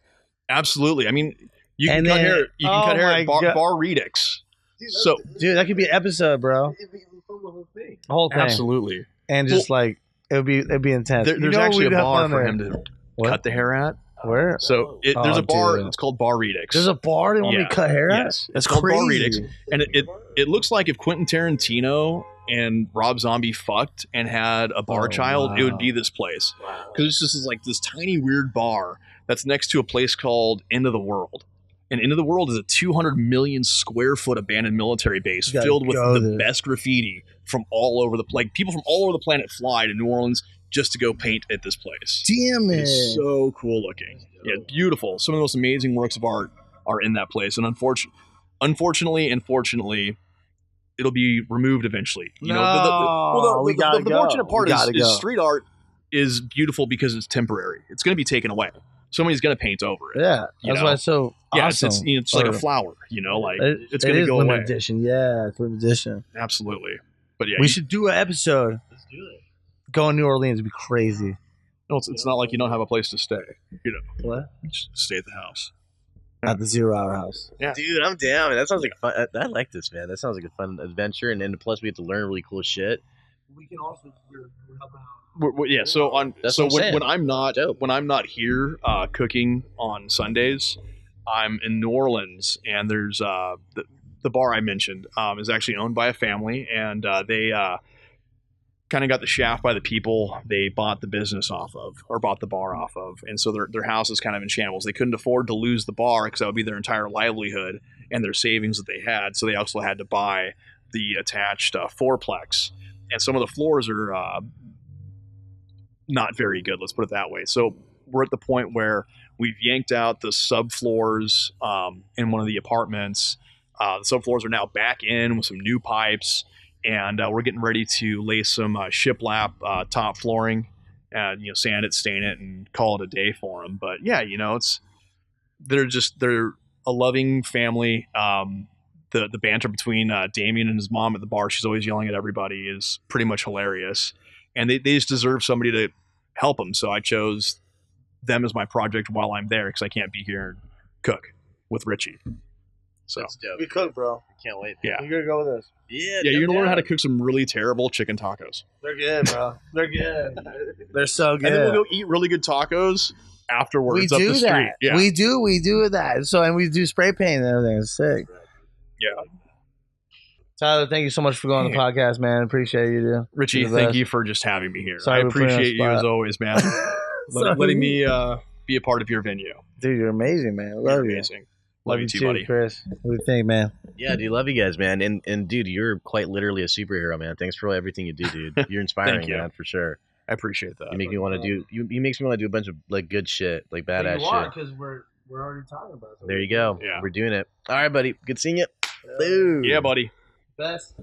Absolutely. I mean, you can cut hair. You can cut hair at Bar Redix. So, dude, that could be an episode, bro. The whole thing. Absolutely. And just like it'd be intense. There's actually a bar for him to cut the hair at. Where? So there's a bar. Dude. It's called Bar Redix. There's a bar they want me to cut hair at? Yes. That's called crazy. Bar Redix. And it looks like if Quentin Tarantino and Rob Zombie fucked and had a bar child, it would be this place. Because it's just like this tiny weird bar that's next to a place called End of the World. And End of the World is a 200 million square foot abandoned military base filled with the best graffiti from all over people from all over the planet fly to New Orleans just to go paint at this place. Damn it. It's so cool looking. Yeah, beautiful. Some of the most amazing works of art are in that place. And unfortunately, it'll be removed eventually. You know, the fortunate part is street art is beautiful because it's temporary. It's going to be taken away. Somebody's going to paint over it. Yeah, that's why it's so awesome. It's like a flower, you know, like it's going to go away. Edition. Yeah, it's limited edition. Absolutely. But yeah, we should do an episode. Let's do it. Go in New Orleans would be crazy. No, it's not like you don't have a place to stay. You know, what? Just stay at the house. At the 0 Hour House. Yeah. Dude, I'm down. That sounds like fun. I like this, man. That sounds like a fun adventure, and then plus we get to learn really cool shit. We can also help out. Yeah, so when I'm not here cooking on Sundays, I'm in New Orleans, and there's the bar I mentioned is actually owned by a family, and they kind of got the shaft by the people they bought the business off of, or bought the bar off of, and so their house is kind of in shambles. They couldn't afford to lose the bar because that would be their entire livelihood and their savings that they had, so they also had to buy the attached fourplex, and some of the floors are not very good, let's put it that way. So we're at the point where we've yanked out the subfloors in one of the apartments. The subfloors are now back in with some new pipes, and we're getting ready to lay some shiplap top flooring, and sand it, stain it, and call it a day for them. But yeah, they're a loving family. The banter between Damien and his mom at the bar, she's always yelling at everybody, is pretty much hilarious. And they just deserve somebody to help them. So I chose them as my project while I'm there because I can't be here and cook with Richie. So we cook, bro. Can't wait. Yeah. You're going to go with us. Yeah, you're going to learn how to cook some really terrible chicken tacos. They're good, bro. They're good. They're so good. And then we'll go eat really good tacos afterwards. We up do the street. that. Yeah. We do that. So, and we do spray paint and everything. It's sick. Yeah. Tyler, thank you so much for going on the podcast, man. Appreciate you, dude. Richie, thank you for just having me here. Sorry, I appreciate you as always, man. letting me be a part of your venue. Dude, you're amazing, man. I love you. Amazing. Love you too, buddy. Chris. What do you think, man? Yeah, dude, love you guys, man. And dude, you're quite literally a superhero, man. Thanks for everything you do, dude. You're inspiring, Thank you. Man, for sure. I appreciate that. You make me want to do. You makes me want to do a bunch of like good shit, like badass shit. Because we're already talking about it. There you go. Yeah. We're doing it. All right, buddy. Good seeing you. Dude. Yeah, buddy. Best.